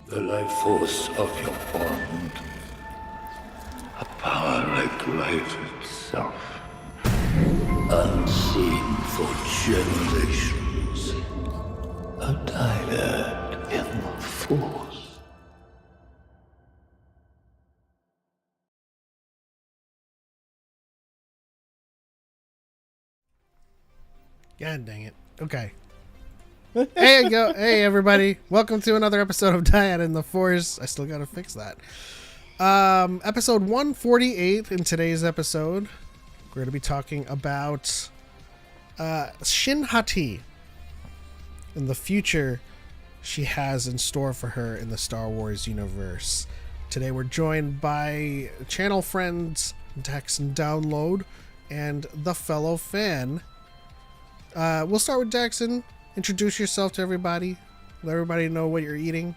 The life force of your bond. A power like life itself. Unseen for generations. A dyad in the force. God dang it. Okay. Hey, go. Hey, everybody. Welcome to another episode of Dyad in the Force. I still gotta fix that. Episode 148. In today's episode, we're gonna be talking about Shin Hati and the future she has in store for her in the Star Wars universe. Today we're joined by channel friends Dex and Download and the fellow fan. We'll start with Jackson. Introduce yourself to everybody. Let everybody know what you're eating.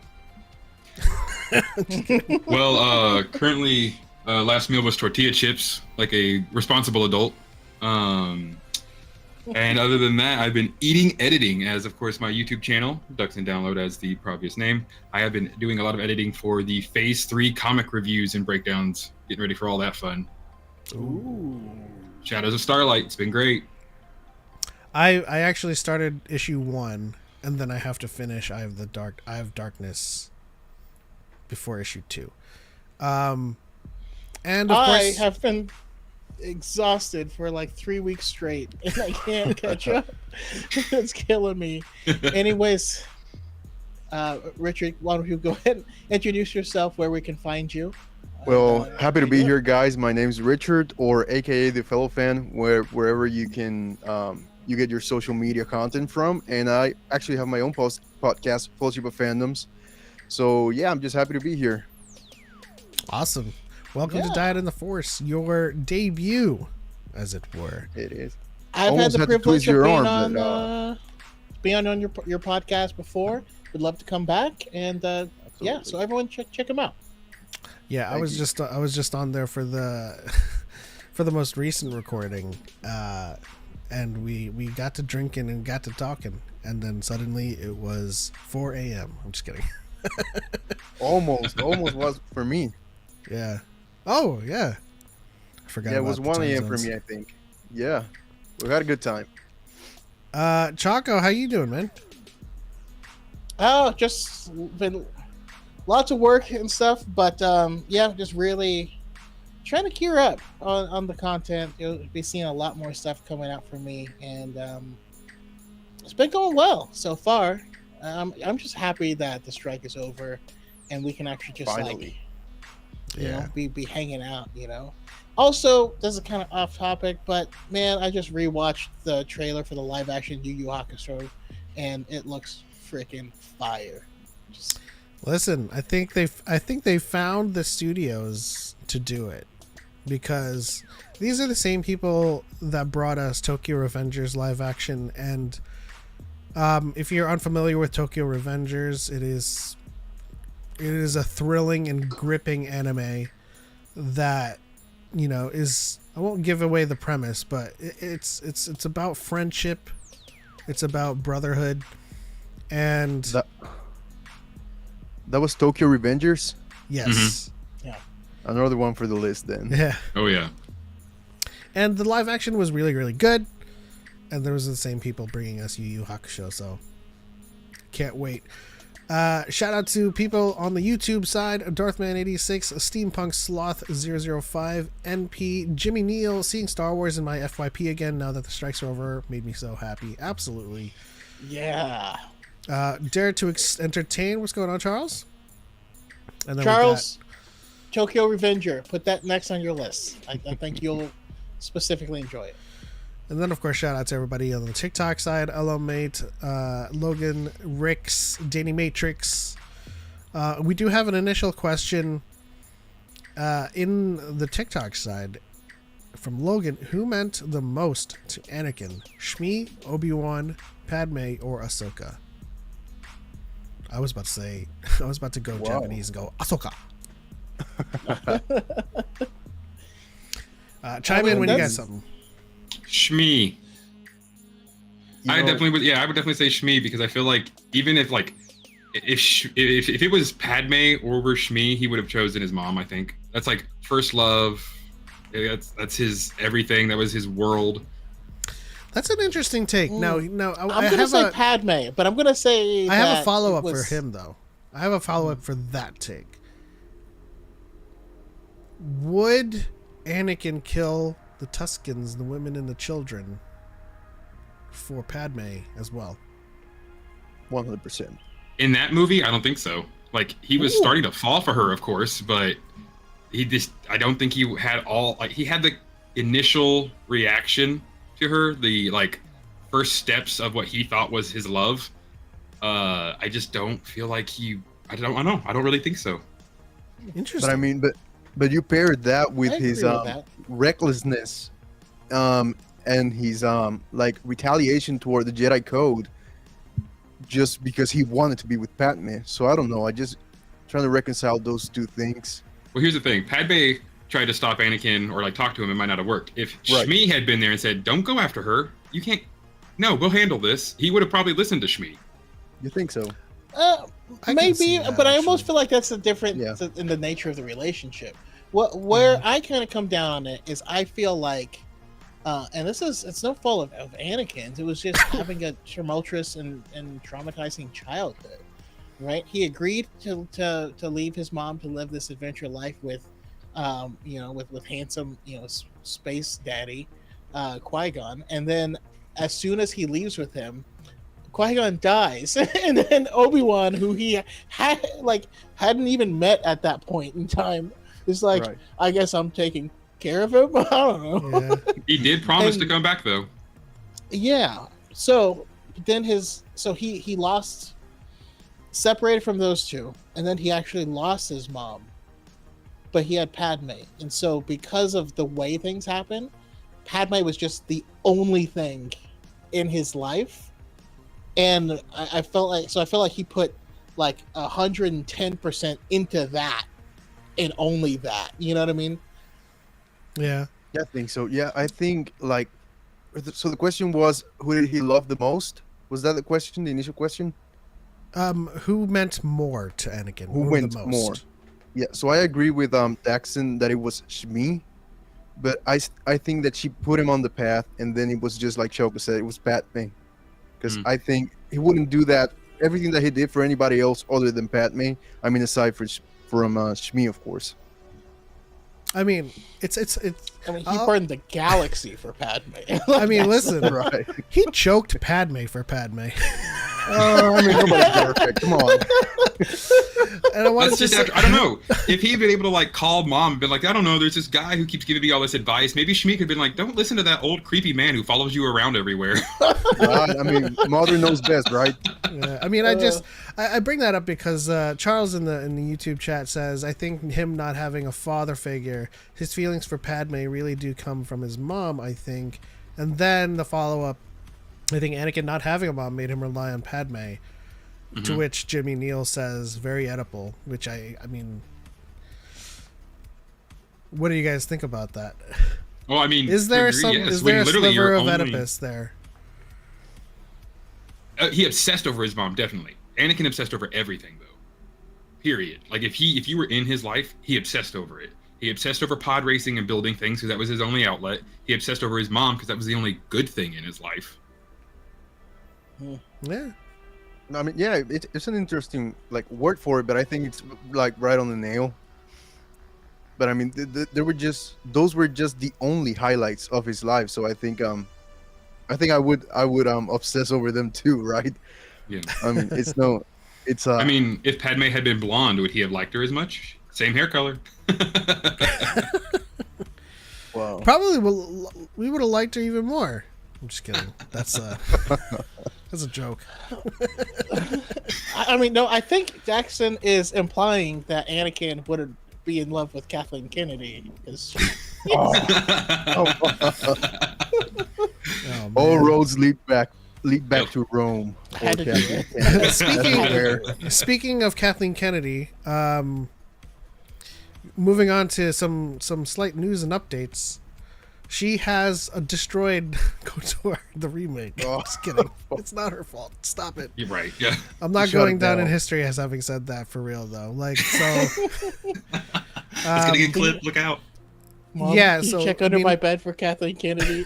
Well, currently, last meal was tortilla chips, like a responsible adult. And other than that, I've been editing, as of course my YouTube channel, Ducks and Download as the previous name. I have been doing a lot of editing for the Phase 3 comic reviews and breakdowns, getting ready for all that fun. Ooh. Shadows of Starlight, it's been great. I actually started issue 1, and then I have to finish I have Darkness before issue 2. And of I course, have been exhausted for like 3 weeks straight, and I can't catch up. It's killing me. Anyways, Richard, why don't you go ahead and introduce yourself, where we can find you? Well, happy to be here, guys. My name's Richard, or AKA the Fellow Fan, wherever you can you get your social media content from. And I actually have my own podcast, Fellowship of Fandoms. So yeah, I'm just happy to be here. awesome. Welcome to Dyad in the Force, your debut, as it were. It is. I've had Almost the had to privilege twist of your being arm, but, on your podcast before. Would love to come back, and yeah, so everyone check them out. Yeah, I was just on there for the for the most recent recording, and we got to drinking and got to talking, and then suddenly it was 4 a.m. I'm just kidding. Almost was for me. Yeah. Oh yeah. I forgot. Yeah, it about was the 1 time a.m. for zones. me, I think. Yeah, we had a good time. Choco, how you doing, man? Oh, just been lots of work and stuff, but yeah, just really trying to gear up on the content. You'll be seeing a lot more stuff coming out from me, and it's been going well so far. I'm just happy that the strike is over, and we can actually just Finally. be hanging out. Also, this is kind of off topic, but man, I just rewatched the trailer for the live action Yu Yu Hakusho, and it looks freaking fire. Listen, I think they found the studios to do it, because these are the same people that brought us Tokyo Revengers live action, and if you're unfamiliar with Tokyo Revengers, it is a thrilling and gripping anime that is, I won't give away the premise, but it's about friendship, it's about brotherhood, and That was Tokyo Revengers. yes. Another one for the list then. Yeah. Oh yeah. And the live action was really, really good. And there was the same people bringing us Yu Yu Hakusho, so can't wait. Shout out to people on the YouTube side: Darthman86, Steampunk Sloth 005, NP, Jimmy Neal. Seeing Star Wars in my FYP again now that the strikes are over made me so happy. Absolutely. Yeah. Dare to entertain. What's going on, Charles? And then Charles, Tokyo Revenger. Put that next on your list. I think you'll specifically enjoy it. And then, of course, shout out to everybody on the TikTok side. Hello, mate. Logan, Rix, Danny Matrix. We do have an initial question in the TikTok side from Logan. Who meant the most to Anakin? Shmi, Obi-Wan, Padme, or Ahsoka? I was about to go Wow. Japanese and go AHSOKA. Chime in when you got something. Shmi. You I know, would definitely say Shmi, because I feel like even if like if it was Padme over Shmi, he would have chosen his mom. I think that's like first love. That's his everything. That was his world. That's an interesting take. No, I'm gonna say Padme, but I'm gonna say I have a that follow up it was- for him though. I have a follow up for that take. Would Anakin kill the Tuscans, the women and the children, for Padme as well? 100%. In that movie, I don't think so. Like he was starting to fall for her, of course, but I don't think he had he had the initial reaction to her, the like first steps of what he thought was his love. I just don't feel like I don't know. I don't really think so. Interesting. But I mean, but you paired that with I agree his with that. recklessness, and his like retaliation toward the Jedi Code, just because he wanted to be with Padme. So I don't know. I just trying to reconcile those two things. Well, here's the thing. Padme tried to stop Anakin or like talk to him. It might not have worked. If Right. Shmi had been there and said, "Don't go after her. You can't. No, we'll handle this," he would have probably listened to Shmi. You think so? I can see Maybe, that, but I almost actually. feel like that's a different Yeah. in the nature of the relationship. Where I kind of come down on it is I feel like, and it's no fault of Anakin's. It was just having a tumultuous and traumatizing childhood, right? He agreed to leave his mom to live this adventure life with, with handsome, space daddy, Qui-Gon, and then as soon as he leaves with him, Qui-Gon dies, and then Obi-Wan, who he hadn't even met at that point in time, is like, Right. I guess I'm taking care of him. I don't know. Yeah. He did promise And- to come back though. Yeah. So then he lost, separated from those two, and then he actually lost his mom, but he had Padme, and so because of the way things happen, Padme was just the only thing in his life, and I felt like he put like 110% into that, and only that. You know what I mean? Yeah. Yeah, I think so. Yeah, I think like. So the question was, who did he love the most? Was that the question? The initial question? Who meant more to Anakin? Who or went the most? more? Yeah. So I agree with Daxon that it was Shmi, but I think that she put him on the path, and then it was just like Choco said, it was Padme, because I think he wouldn't do that. Everything that he did for anybody else other than Padme. I mean, aside from Shmi, of course. I mean, it's. I mean, he burned the galaxy for Padme. I mean, listen. Right. He choked Padme for Padme. I mean, nobody's perfect. Come on. And I wanted That's to just say, after, I don't know. If he'd been able to like call mom and been like, I don't know, there's this guy who keeps giving me all this advice. Maybe Shmi could have been like, don't listen to that old creepy man who follows you around everywhere. Right? I mean, mother knows best, right? yeah, I mean, I bring that up because Charles in the YouTube chat says, I think him not having a father figure, his feelings for Padme really do come from his mom, I think. And then the follow up, I think Anakin not having a mom made him rely on Padme. To which Jimmy Neal says, very Oedipal, which I mean, what do you guys think about that? Well, I mean, Is to there agree, some? yes, Is when there a literally sliver you're of only- Oedipus there? He obsessed over his mom, definitely. Anakin obsessed over everything, though. Period. Like if you were in his life, he obsessed over it. He obsessed over pod racing and building things because that was his only outlet. He obsessed over his mom because that was the only good thing in his life. Yeah. I mean, yeah, it's an interesting like word for it, but I think it's like right on the nail. But I mean, there were just those were just the only highlights of his life. So I think I would obsess over them too, right? Yeah. I mean, it's I mean, if Padme had been blonde, would he have liked her as much? Same hair color. wow. Probably we would have liked her even more. I'm just kidding. That's a joke. I mean, no, I think Jackson is implying that Anakin would be in love with Kathleen Kennedy. Oh, All man. roads lead back to Rome. Had to do Kathleen it. Kennedy. That's where- Speaking of Kathleen Kennedy, moving on to some slight news and updates. She has destroyed KOTOR, the remake. Oh. Just kidding. It's not her fault. Stop it. You're right. Yeah. I'm not Shut going it down in down. history as having said that for real, though. Like, so. It's gonna get clipped. Look out. Mom, Yeah, can you so, check I under mean- my bed for Kathleen Kennedy.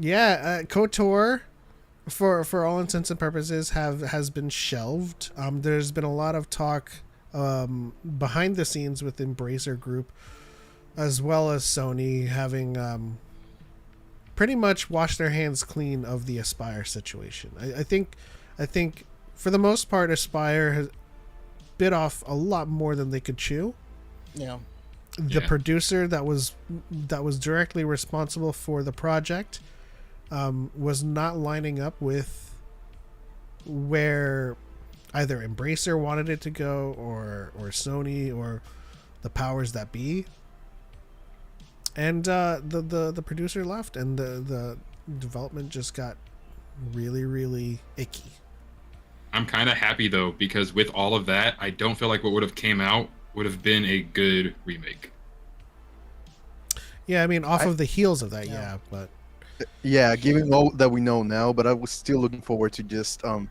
KOTOR, for all intents and purposes, has been shelved. There's been a lot of talk behind the scenes with Embracer Group, as well as Sony, having pretty much washed their hands clean of the Aspire situation. I think for the most part, Aspire has bit off a lot more than they could chew. Yeah. The Yeah. producer that was directly responsible for the project was not lining up with where either Embracer wanted it to go or Sony or the powers that be. And the producer left, and the development just got really, really icky. I'm kind of happy though, because with all of that, I don't feel like what would have came out would have been a good remake. Yeah, I mean, off of the heels of that, yeah, but Yeah, given all that we know now, but I was still looking forward to just I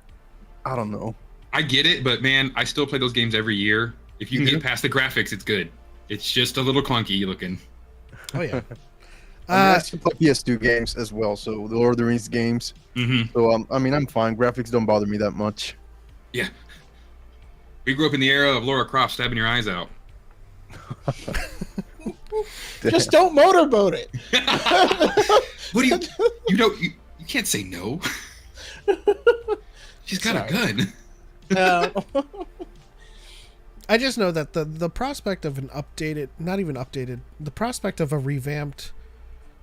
don't know. I get it, but man, I still play those games every year. If you can Mhm. get past the graphics, it's good. It's just a little clunky looking. oh yeah. I still play PS2 games as well, so the Lord of the Rings games. Mm-hmm. So I mean, I'm fine. Graphics don't bother me that much. Yeah. We grew up in the era of Laura Croft stabbing your eyes out. Just don't motorboat it. What do you can't say no. She's got Sorry. a gun. No. I just know that the prospect of an updated, not even updated, the prospect of a revamped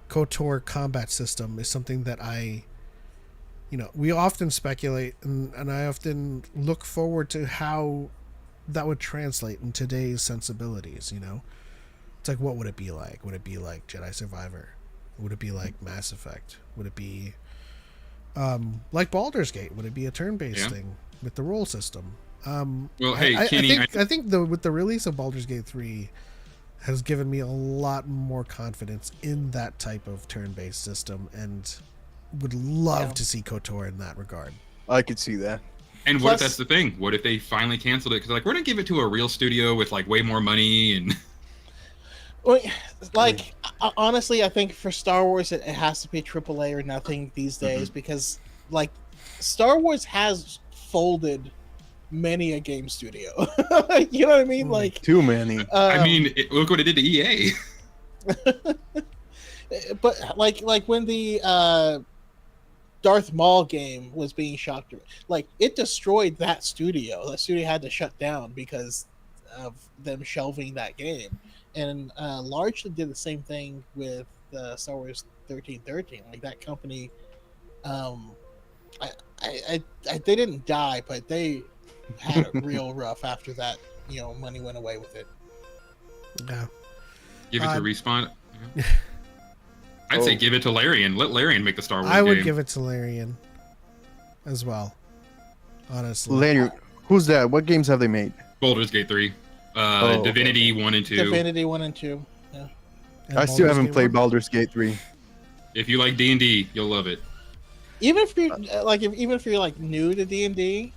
KOTOR combat system is something that we often speculate, and I often look forward to how that would translate in today's sensibilities, It's like, what would it be like? Would it be like Jedi Survivor? Would it be like Mass Effect? Would it be like Baldur's Gate? Would it be a turn-based thing with the roll system? Well, hey, Kenny, I think with the release of Baldur's Gate 3 has given me a lot more confidence in that type of turn-based system, and would love to see KOTOR in that regard. I could see that. and what if Plus- that's the thing? What if they finally canceled it? Because like, we're gonna give it to a real studio with like way more money and. Well, like, honestly, I think for Star Wars, it has to be AAA or nothing these days because, like, Star Wars has folded many a game studio. You know what I mean? Like, Too many. I mean, look what it did to EA. but like when the Darth Maul game was being shot through, like, it destroyed that studio. That studio had to shut down because of them shelving that game. And largely did the same thing with Star Wars 1313. Like, that company, they didn't die, but they had it real rough after that. Money went away with it. Yeah. Give it to Respawn. Yeah. I'd Oh. say give it to Larian. Let Larian make the Star Wars I would game. give it to Larian as well, honestly. Lanyard, who's that? What games have they made? Baldur's Gate 3. Oh, Divinity 1 and 2. Divinity 1 and 2. Yeah. And I still Baldur's haven't Gate played 1. Baldur's Gate 3. If you like D&D, you'll love it. Even if you even if you're like new to D&D,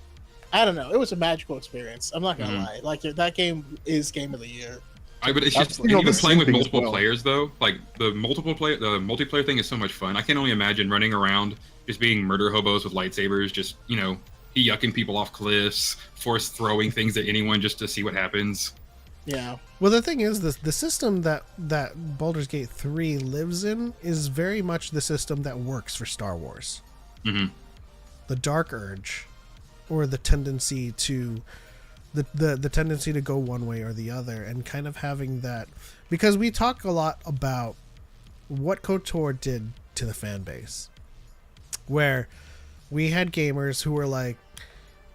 I don't know. It was a magical experience. I'm not gonna lie. Like, that game is game of the year. But it's I've just seen all even the playing with same thing as multiple well. players though. Like the multiplayer thing is so much fun. I can only imagine running around just being murder hobos with lightsabers, just yucking people off cliffs, force throwing things at anyone just to see what happens. Yeah. Well, the thing is, the system that Baldur's Gate 3 lives in is very much the system that works for Star Wars. Mm-hmm. The dark urge, or the tendency to the tendency to go one way or the other, and kind of having that, because we talk a lot about what KOTOR did to the fan base, where we had gamers who were like,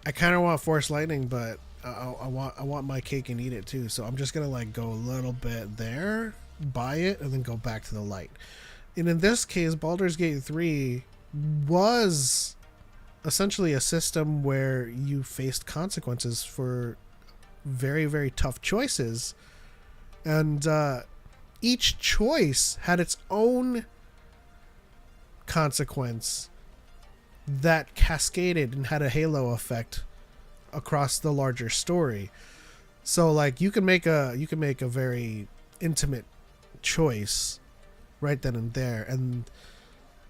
I kind of want Force Lightning, but I want my cake and eat it too, so I'm just gonna like go a little bit there, buy it, and then go back to the light. And in this case, Baldur's Gate 3 was essentially a system where you faced consequences for very, very tough choices, and each choice had its own consequence that cascaded and had a halo effect across the larger story. So like you can make a very intimate choice right then and there, and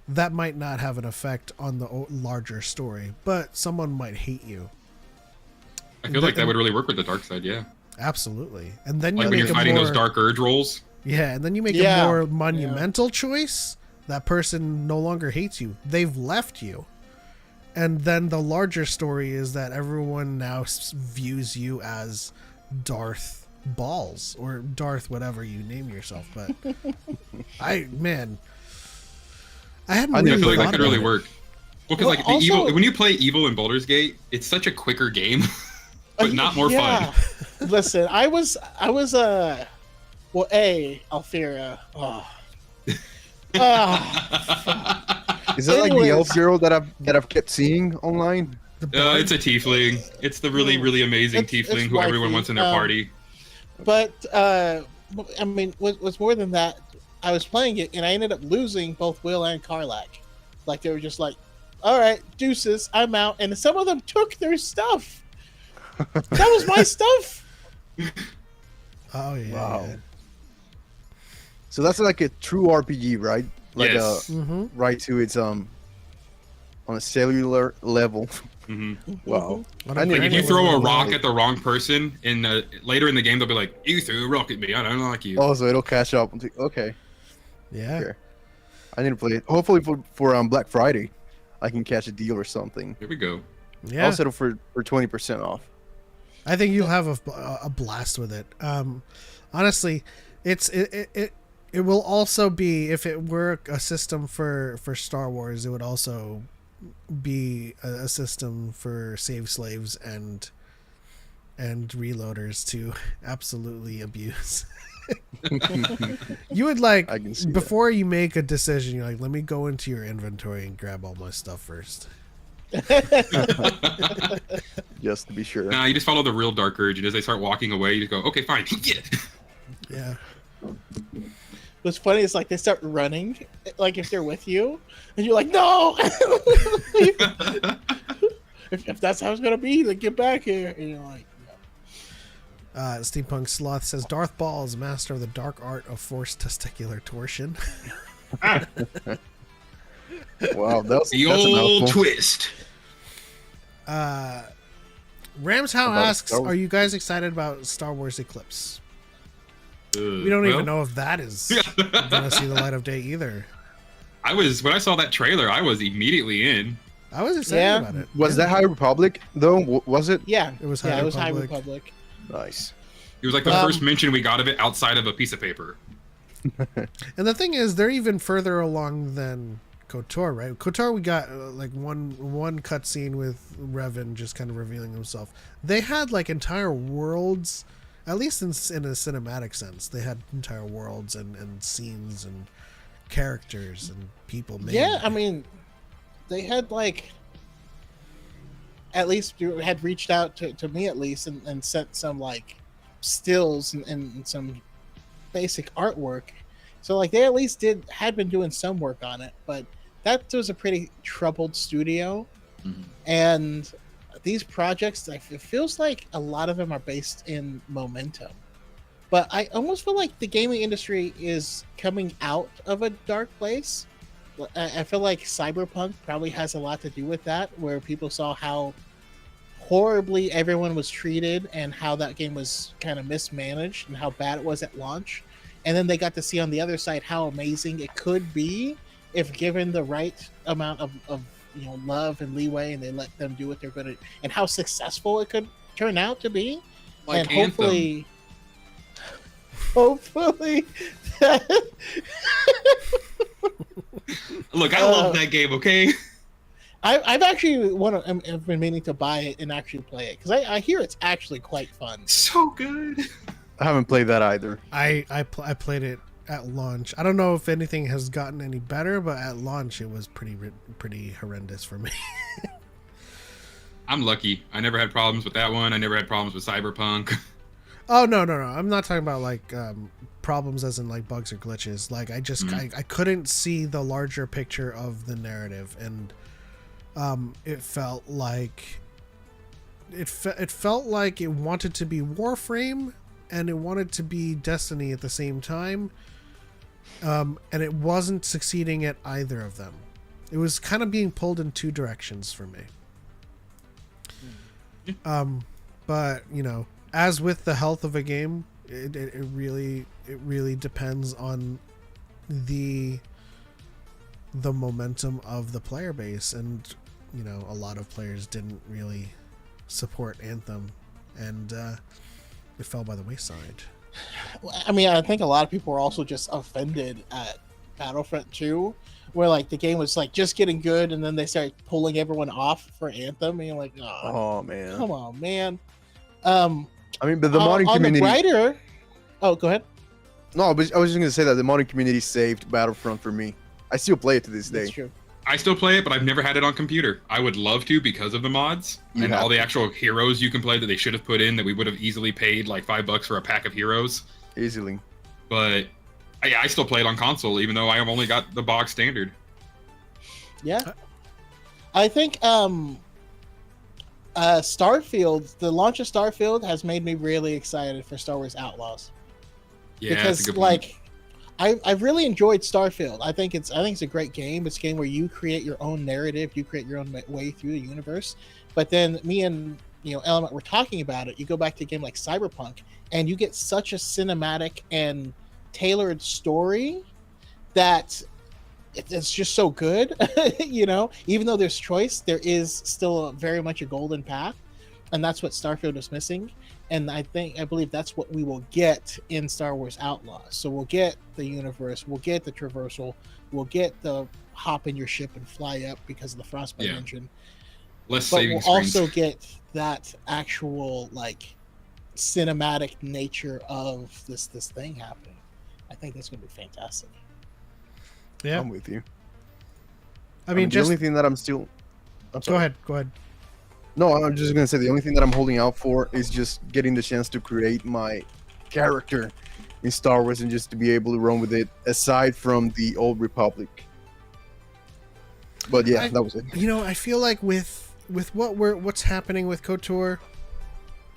that might not have an effect on the larger story, but someone might hate you. I feel like that would really work with the dark side, yeah. Absolutely. And then Like you when make you're a fighting more, those dark urge rolls. yeah, and then you make Yeah. a more monumental choice. That person no longer hates you. They've left you. And then the larger story is that everyone now views you as Darth Balls or Darth whatever you name yourself. But I hadn't I really feel like that thought could really about it. work. Well, because Well, like the also- evil, when you play evil in Baldur's Gate, it's such a quicker game, but not more fun. Listen, I was well, Althea. Oh. Is that like the Anyways. elf girl that I've kept seeing online? The bard- It's a tiefling. It's the really, really amazing It's tiefling who everyone wifey. wants in their party. But I mean, what's more than that? I was playing it and I ended up losing both Will and Karlak. Like they were just like, "All right, deuces, I'm out." And some of them took their stuff. That was my stuff. Oh yeah. Wow. So that's like a true RPG, right? Like Yes. Mm-hmm. right to its on a cellular level. hmm Wow. Like if you throw a rock at the wrong person, later in the game they'll be like, "You threw a rock at me. I don't like you." Oh, so it'll catch up. Okay. Yeah. Sure. I need to play it. Hopefully for Black Friday, I can catch a deal or something. Here we go. Yeah. I'll settle for 20% off. I think you'll have a blast with it. Honestly, it will also be, if it were a system for Star Wars, it would also be a system for save slaves and reloaders to absolutely abuse. You would I can see before you make a decision, you're like, let me go into your inventory and grab all my stuff first. just to be sure. Nah, you just follow the real dark urge, and as they start walking away, you just go, "Okay, fine, yeah." Yeah. What's funny is like they start running, like if they're with you, and you're like, "No!" if that's how it's gonna be, then get back here. And you're like, "No." Steampunk Sloth says Darth Ball is master of the dark art of forced testicular torsion. Wow, that's The a old mouthful. twist. Rams How About asks, Star Wars. are you guys excited about Star Wars Eclipse? We We don't even know if that is gonna see the light of day either. When I saw that trailer, I was immediately in. I was excited Yeah. about it. Was Yeah. that High Republic though? Was it? Yeah, It was yeah, High it was High Republic. Republic. Nice. It was like the Um, first mention we got of it outside of a piece of paper. And the thing is, they're even further along than KOTOR, right? KOTOR, we got like one cutscene with Revan just kind of revealing himself. They had like entire worlds, at least in a cinematic sense. They had entire worlds and scenes and characters and people made. Yeah, I mean, they had like at least had reached out to me at least and sent some like stills and some basic artwork. So like they at least had been doing some work on it, but that was a pretty troubled studio. Mhm. And these projects, it feels like a lot of them are based in momentum. But I almost feel like the gaming industry is coming out of a dark place. I feel like Cyberpunk probably has a lot to do with that, where people saw how horribly everyone was treated and how that game was kind of mismanaged and how bad it was at launch. And then they got to see on the other side how amazing it could be if given the right amount of love and leeway, and they let them do what they're good at, and how successful it could turn out to be. Like and Anthem. hopefully Look, I love that game. Okay. I've actually I've been meaning to buy it and actually play it because I hear it's actually quite fun. So good. I haven't played that either. I played it at launch. I don't know if anything has gotten any better, but at launch it was pretty horrendous for me. I'm lucky. I never had problems with that one. I never had problems with Cyberpunk. Oh no! I'm not talking about like problems as in like bugs or glitches. Like I just I couldn't see the larger picture of the narrative, and it felt like it felt like it wanted to be Warframe and it wanted to be Destiny at the same time, and it wasn't succeeding at either of them. It was kind of being pulled in two directions for me. But you know, as with the health of a game, it really depends on the momentum of the player base, and you know, a lot of players didn't really support Anthem, and it fell by the wayside. I mean, I think a lot of people were also just offended at Battlefront 2, where like the game was like just getting good, and then they started pulling everyone off for Anthem, and you're like, Oh man, come on, man. I mean, but the modding on community. the brighter, oh, go ahead. No, but I was just gonna say that the modding community saved Battlefront for me. I still play it to this day. That's true. I still play it, but I've never had it on computer. I would love to because of the mods You and have all the to. actual heroes you can play that they should have put in that we would have easily paid like $5 for a pack of heroes. Easily. But I still play it on console, even though I have only got the box standard. Yeah, I think Starfield, the launch of Starfield has made me really excited for Star Wars Outlaws. Yeah, that's a Because good like point. I've really enjoyed Starfield. I think it's a great game. It's a game where you create your own narrative, you create your own way through the universe. But then me and Element were talking about it. You go back to a game like Cyberpunk, and you get such a cinematic and tailored story that it's just so good. Even though there's choice, there is still very much a golden path, and that's what Starfield is missing. And I believe that's what we will get in Star Wars Outlaws. So we'll get the universe, we'll get the traversal, we'll get the hop in your ship and fly up because of the Frostbite engine. Less But saving we'll screens. also get that actual like cinematic nature of this thing happening. I think that's going to be fantastic. Yeah, I'm with you. I mean, the just only thing that I'm still. I'm sorry. go ahead. No, I'm just gonna say the only thing that I'm holding out for is just getting the chance to create my character in Star Wars and just to be able to run with it aside from the Old Republic. But yeah, that was it. You know, I feel like with what's happening with KOTOR,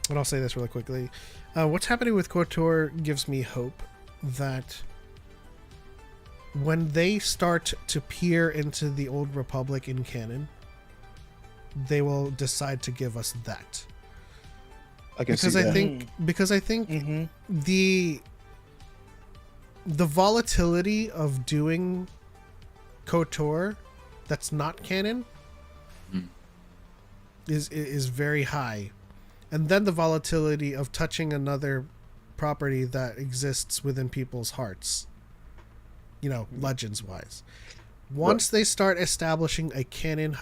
and I'll say this really quickly, what's happening with KOTOR gives me hope that when they start to peer into the Old Republic in canon, they will decide to give us that. I can see that. Because I think Mm-hmm. the volatility of doing KOTOR that's not canon is very high, and then the volatility of touching another property that exists within people's hearts, legends wise. Once they start establishing a canon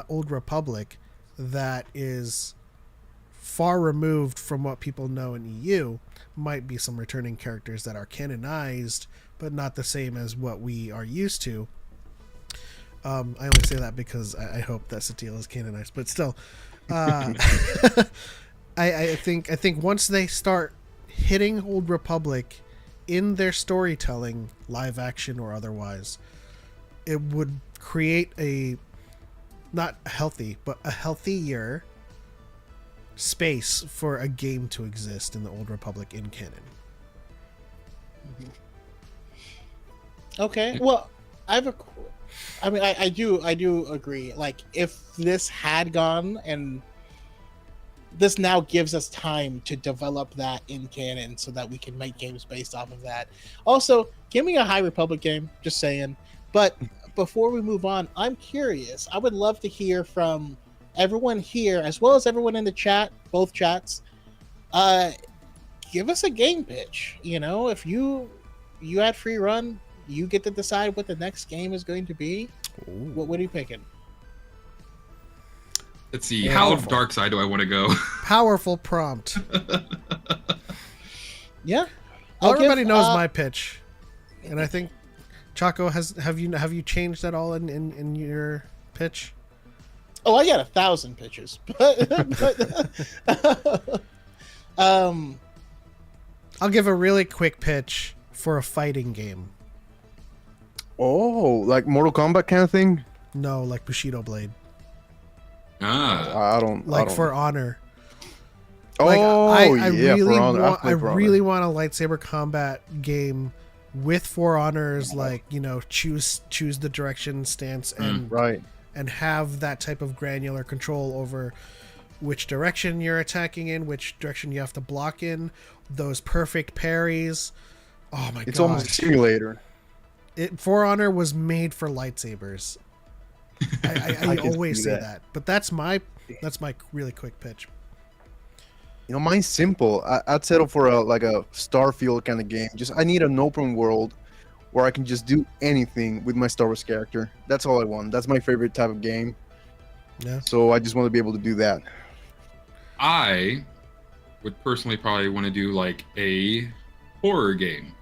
Old Republic that is far removed from what people know in EU, might be some returning characters that are canonized, but not the same as what we are used to. I only say that because I hope that Satele is canonized, but still, I think once they start hitting Old Republic in their storytelling, live action or otherwise, it would create a not healthy, but a healthier space for a game to exist in the Old Republic in canon. Okay. Well, I do agree. Like, if this had gone, and this now gives us time to develop that in canon so that we can make games based off of that. Also, give me a High Republic game, just saying. But before we move on, I'm curious. I would love to hear from everyone here, as well as everyone in the chat, both chats. Give us a game pitch. If you had free run, you get to decide what the next game is going to be. What are you picking? Let's see. How Powerful. dark side do I want to go? Powerful prompt. Yeah. Well, everybody knows my pitch, and I think Choco have you changed at all in your pitch? Oh, I got 1,000 pitches, but I'll give a really quick pitch for a fighting game. Oh, like Mortal Kombat kind of thing. No, like Bushido Blade. Ah, I don't Like I don't. For Honor. Oh, Like, I yeah, really For Honor. want, I've I played For Honor. really want a lightsaber combat game with For Honors, like, you know, choose the direction, stance, and Right. and have that type of granular control over which direction you're attacking in, which direction you have to block in, those perfect parries. Oh my It's god! almost a simulator. For Honor was made for lightsabers. I I can always see say that. that, but that's my really quick pitch. You know, mine's simple. I'd settle for a Starfield kind of game. Just I need an open world where I can just do anything with my Star Wars character. That's all I want. That's my favorite type of game. Yeah. So I just want to be able to do that. I would personally probably want to do like a horror game.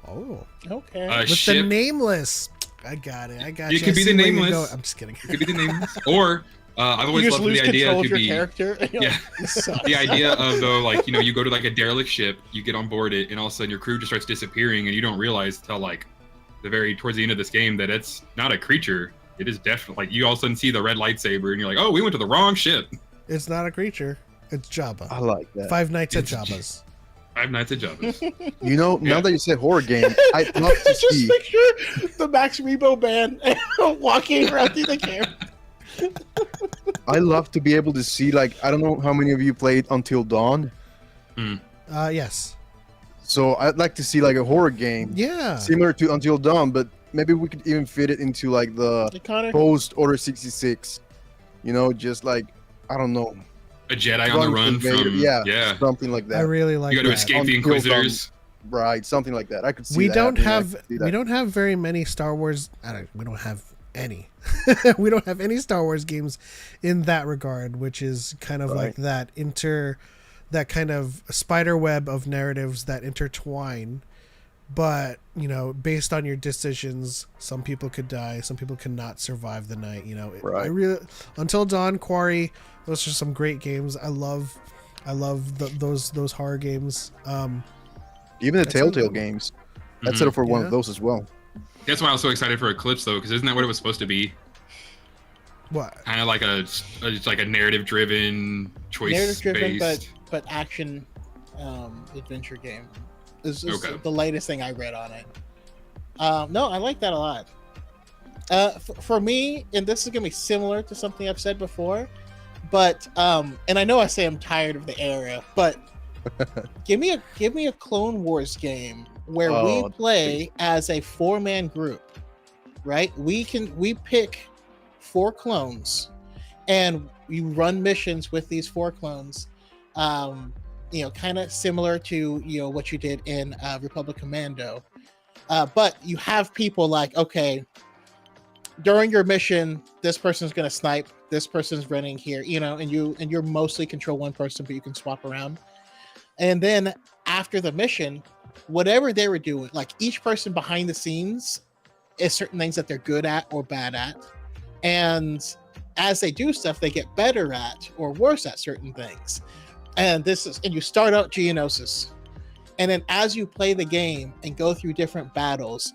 Oh, Okay. A with the ship. Nameless. I got it. I got You you. could I be see the where you're Nameless. going. I'm just kidding. It could be the nameless. Or I've you always just loved lose the idea control it of could your be character. You're yeah. like, "This sucks." the idea of though, like, you know, you go to like a derelict ship, you get on board it, and all of a sudden your crew just starts disappearing, and you don't realize till like towards the end of this game that it's not a creature. It is definitely like you all of a sudden see the red lightsaber, and you're like, oh, we went to the wrong ship. It's not a creature. It's Jabba. I like that. Five Nights at It's Jabba's. Five Nights at Jabba's. You know, now Yeah. that you said horror game, I'd love to Just see. picture the Max Rebo band walking around through the camp. I love to be able to see, like, I don't know how many of you played Until Dawn. Yes. So I'd like to see like a horror game Yeah. similar to Until Dawn, but maybe we could even fit it into like the Hey, Connor, post Order 66. You know, just like, I don't know, A Jedi on the run Vader. from Yeah, something like I that. really like You got to that. escape the Until Dawn. Inquisitors. Right, something like that. I could see We that don't happening. I have could see that. we don't have very many Star Wars. We don't have any. We don't have any Star Wars games in that regard, which is kind of like Right. that kind of spider web of narratives that intertwine. But, you know, based on your decisions, some people could die, some people cannot survive the night. You know, Right. I really Until Dawn, Quarry, those are some great games. I love those horror games. Even the That's Telltale something. games. I'd settle for one Yeah. of those as well. That's why I was so excited for Eclipse though, because isn't that what it was supposed to be? What? Kind of like it's like a narrative-driven, narrative-driven, choice-based. but action adventure game. This is Okay. the latest thing I read on it. No, I like that a lot. For me, and this is gonna be similar to something I've said before, but and I know I say I'm tired of the era, but give me a Clone Wars game where we Oh, play as a 4-man group, right? We pick 4 clones, and you run missions with these 4 clones. You know, kind of similar to, you know, what you did in Republic Commando. But you have people like, okay, during your mission, this person's gonna snipe, this person's running here, you know, and you're mostly control one person, but you can swap around. And then after the mission, whatever they were doing, like each person behind the scenes is certain things that they're good at or bad at. And as they do stuff, they get better at or worse at certain things. And you start out Geonosis. And then as you play the game and go through different battles,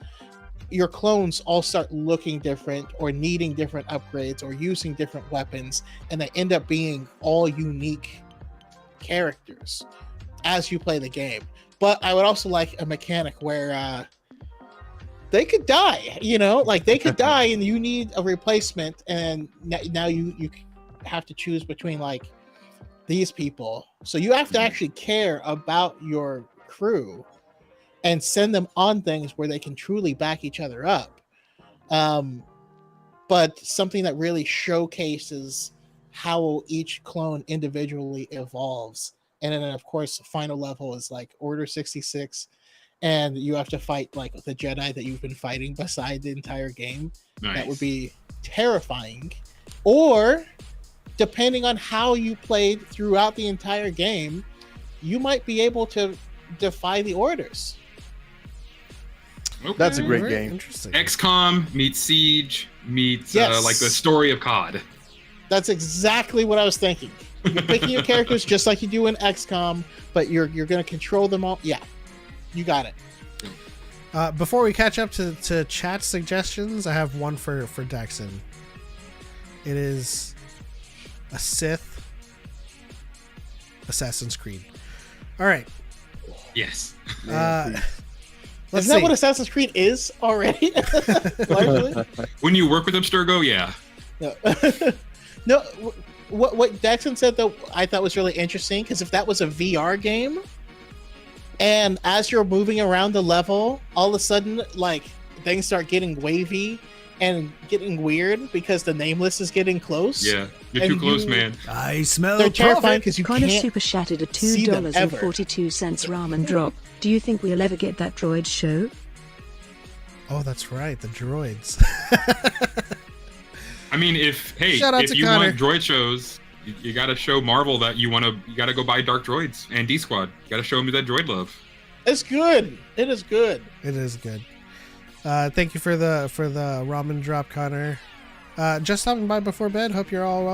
your clones all start looking different or needing different upgrades or using different weapons. And they end up being all unique characters as you play the game. But I would also like a mechanic where they could die, you know, like they could die and you need a replacement. And now you have to choose between like these people. So you have to actually care about your crew and send them on things where they can truly back each other up. But something that really showcases how each clone individually evolves. And then of course, the final level is like Order 66. And you have to fight like the Jedi that you've been fighting beside the entire game. Nice. That would be terrifying. Or depending on how you played throughout the entire game, you might be able to defy the orders. Okay. That's a great Very game. Interesting. XCOM meets Siege meets Yes. like the story of COD. That's exactly what I was thinking. You're picking your characters just like you do in XCOM, but you're going to control them all. Yeah, you got it. Before we catch up to chat suggestions, I have one for Daxon. It is a Sith Assassin's Creed. All right. Yes. Let's Isn't see. that what Assassin's Creed is already? Largely? When you work with Abstergo, yeah. No. No, what Daxon said, though, I thought was really interesting, because if that was a VR game, and as you're moving around the level, all of a sudden, like, things start getting wavy and getting weird because the nameless is getting close. Yeah. You're too close, man. I smell They're terrifying profit. because you Connor can't super chatted a see them ever. $2.42 ramen drop. Do you think we'll ever get that droid show? Oh, that's right, the droids. I mean, if Shout out if to you Connor. want droid shows, you got to show Marvel that you got to go buy Dark Droids and D Squad. You got to show them that droid love. It's good. It is good. It is good. Thank you for the ramen drop, Connor. Just stopping by before bed. Hope you're all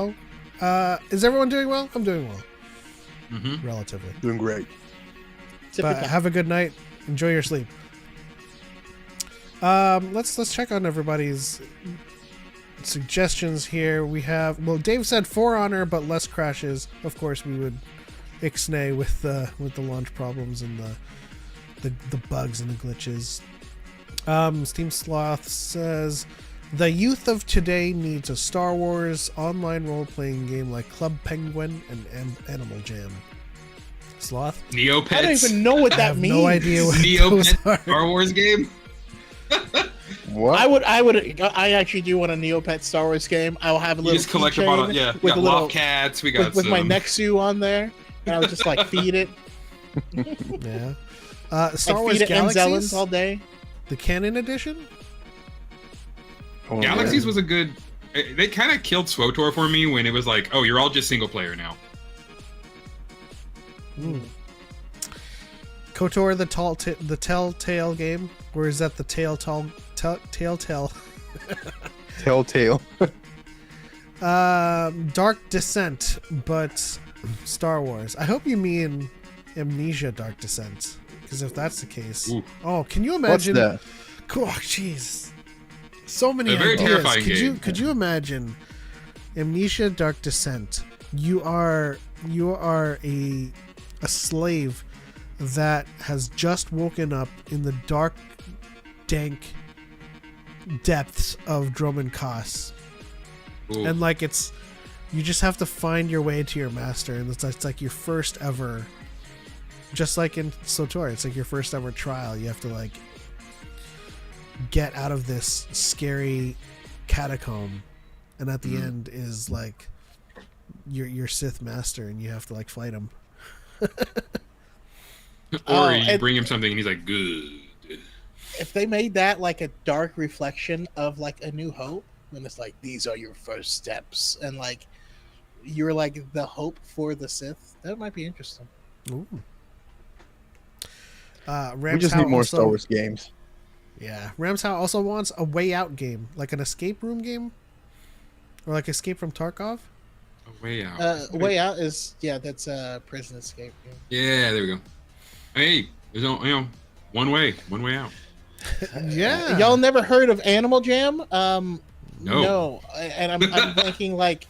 well. Is everyone doing well? I'm doing well, Mm-hmm. relatively. Doing great. But have a good night. Enjoy your sleep. Let's check on everybody's suggestions here. We have, well, Dave said For Honor but less crashes. Of course, we would ixnay with the launch problems and the bugs and the glitches. Steam Sloth says the youth of today needs a Star Wars online role-playing game like Club Penguin and Animal Jam. Sloth? Neopets. I don't even know what I that have means. no idea what those Neopets are. Star Wars game. What? I actually do want a Neopet Star Wars game. I'll have a You little just collect keychain about yeah. We with got a little Lofcats. We got with my some- Nexu on there, and I would just like feed it. Yeah. Star I'd Wars feed it Galaxies? Anzellans all day. The canon edition? Oh, Galaxies man. was a good. They kind of killed SWOTOR for me when it was like, oh, you're all just single player now. KOTOR, the Telltale game? Or is that the Telltale? Telltale. Dark Descent, but Star Wars. I hope you mean Amnesia Dark Descent. Because if that's the case... Ooh. Oh, can you What's imagine... that? Oh, jeez. So many A very ideas. terrifying game. Could you imagine Amnesia Dark Descent? You are a slave that has just woken up in the dark, dank depths of Drummond Koss. Ooh. And like you just have to find your way to your master, and it's like your first ever, just like in SWTOR, it's like your first ever trial. You have to like get out of this scary catacomb, and at the end is like your Sith master, and you have to like fight him. Or you and- bring him something and he's like, good. If they made that like a dark reflection of like A New Hope, when it's like these are your first steps, and like you're like the hope for the Sith, that might be interesting. Ooh. We just need more Star Wars games. Yeah, Ramshow also wants a Way Out game, like an escape room game, or like Escape from Tarkov. A Way Out. Way Out is that's a prison escape game. Yeah, there we go. Hey, there's no, one way out. Yeah, Y'all never heard of Animal Jam? No. No, and I'm thinking like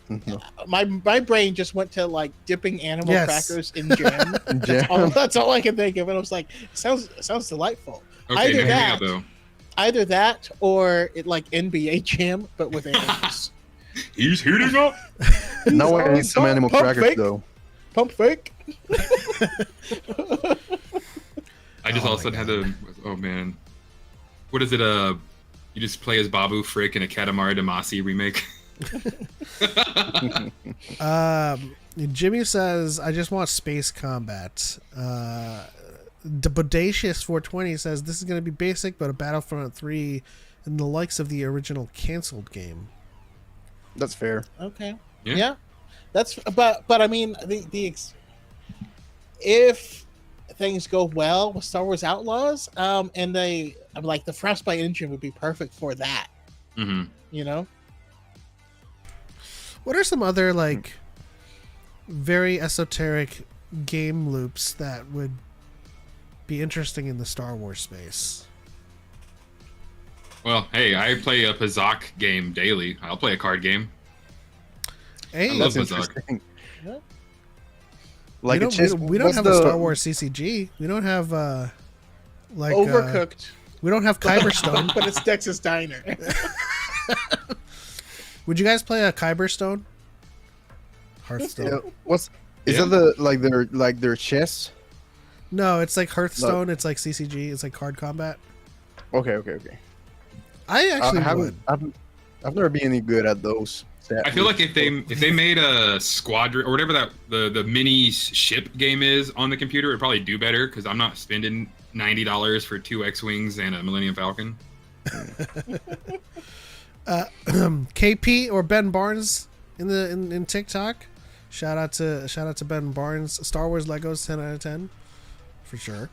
No. my brain just went to like dipping animal Yes. crackers in jam. Jam. That's all I can think of, and I was like, sounds delightful. Okay, Either now hear me that- out though. Either that or it like NBA Jam, but with animals. He's heating up. Now I need some animal Pump crackers fake. though. Pump fake. I just Oh all of a sudden my had to. Oh man, what is it? You just play as Babu Frick in a Katamari Damacy remake. Jimmy says, I just want space combat. The Bodacious 420 says, this is going to be basic, but a Battlefront 3 and the likes of the original canceled game. That's fair. Okay. Yeah. Yeah. That's but I mean if things go well with Star Wars Outlaws, and I'm like the Frostbite engine would be perfect for that. Mm-hmm. You know. What are some other, like, very esoteric game loops that would be interesting in the Star Wars space. Well, hey, I play a Pazak game daily. I'll play a card game. Hey, I love That's Pazak. interesting. Yeah. Like we a don't, chess. we don't what's have a Star Wars CCG. We don't have like Overcooked, we don't have Kyberstone. but it's Texas Diner. Would you guys play a Kyberstone? Hearthstone. Yeah, what's is Yeah. that their chess? No, it's like Hearthstone. It's like CCG. It's like card combat. Okay. I actually I would. haven't. I've never been any good at those. I feel like if they made a squadron or whatever that the mini ship game is on the computer, it'd probably do better because I'm not spending $90 for 2 X-wings and a Millennium Falcon. KP or Ben Barnes in TikTok. Shout out to Ben Barnes. Star Wars Legos 10 out of 10 for sure.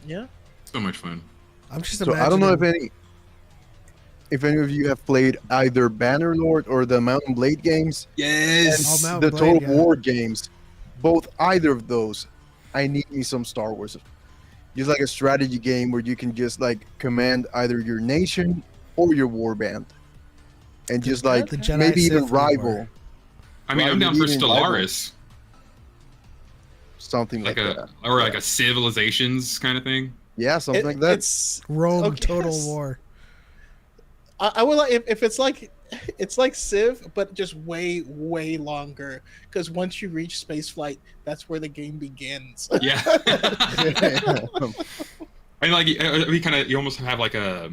Yeah. So much fun. I'm just So imagining. I don't know if any of you have played either Bannerlord or the Mountain Blade games Yes. Oh, and Mountain the Blade, Total yeah. War games. Both either of those, I need me some Star Wars. Just like a strategy game where you can just like command either your nation or your warband, and just like The Jedi maybe even Sith War. rival I mean, I'm down for Even rival. Stellaris, something like, like that. a or like a Civilizations kind of thing. Yeah, something like that. It's Rome Okay, Total yes. War. I would like if it's like Civ, but just way longer. Because once you reach space flight, that's where the game begins. Yeah. I mean, like you almost have like a.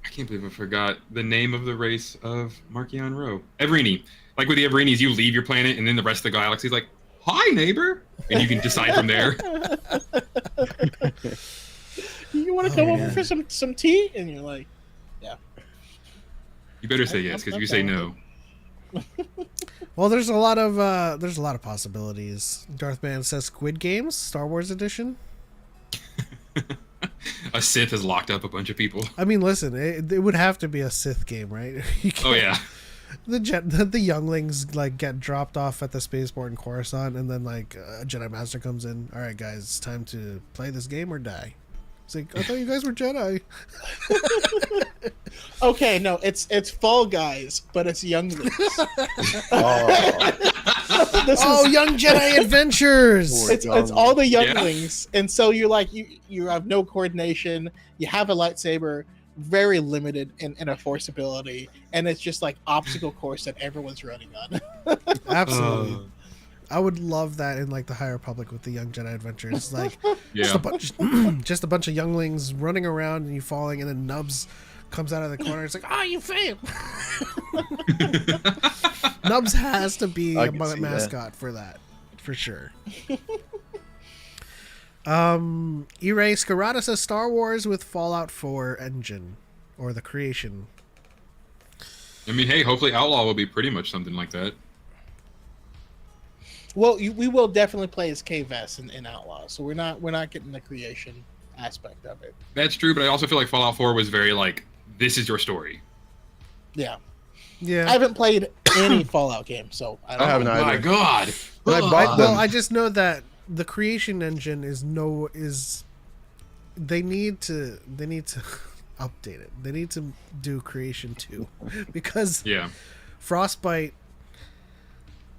I can't believe I forgot the name of the race of Markion Row. Evrini. Like with the Evrinis, you leave your planet, and then the rest of the galaxy's like, "Hi, neighbor," and you can decide from there. You want to come over for some tea? And you're like, You better say yes, because if you say no, Well, there's a lot of possibilities. Darth Man says Squid Games, Star Wars edition. a Sith has locked up a bunch of people. I mean, listen, it would have to be a Sith game, right? You Oh can't- yeah. the younglings like get dropped off at the spaceport in Coruscant, and then like a Jedi Master comes in. All right, guys, it's time to play this game or die. It's like, I thought you guys were Jedi. okay, no, it's Fall Guys, but it's younglings. Oh, This Oh, is Young Jedi Adventures. Poor it's all the Yeah. younglings, and so you're like you have no coordination. You have a lightsaber, very limited in a force ability, and it's just like obstacle course that everyone's running on. Absolutely. Uh, I would love that in like the High Republic with the Young Jedi Adventures. Like yeah. just a bunch of younglings running around and you falling, and then Nubs comes out of the corner. It's like, oh, you failed. Nubs has to be I a can see that. mascot for that, for sure. Erase Karada says Star Wars with Fallout 4 engine, or the creation. I mean, hey, hopefully Outlaw will be pretty much something like that. Well, we will definitely play as K-Vess in Outlaw, so we're not getting the creation aspect of it. That's true, but I also feel like Fallout 4 was very like, this is your story. Yeah, Yeah. I haven't played any Fallout game, so I don't I haven't know. either. My God. But I bought Well, them. I just know that the creation engine is they need to update it. They need to do creation 2 because Yeah. Frostbite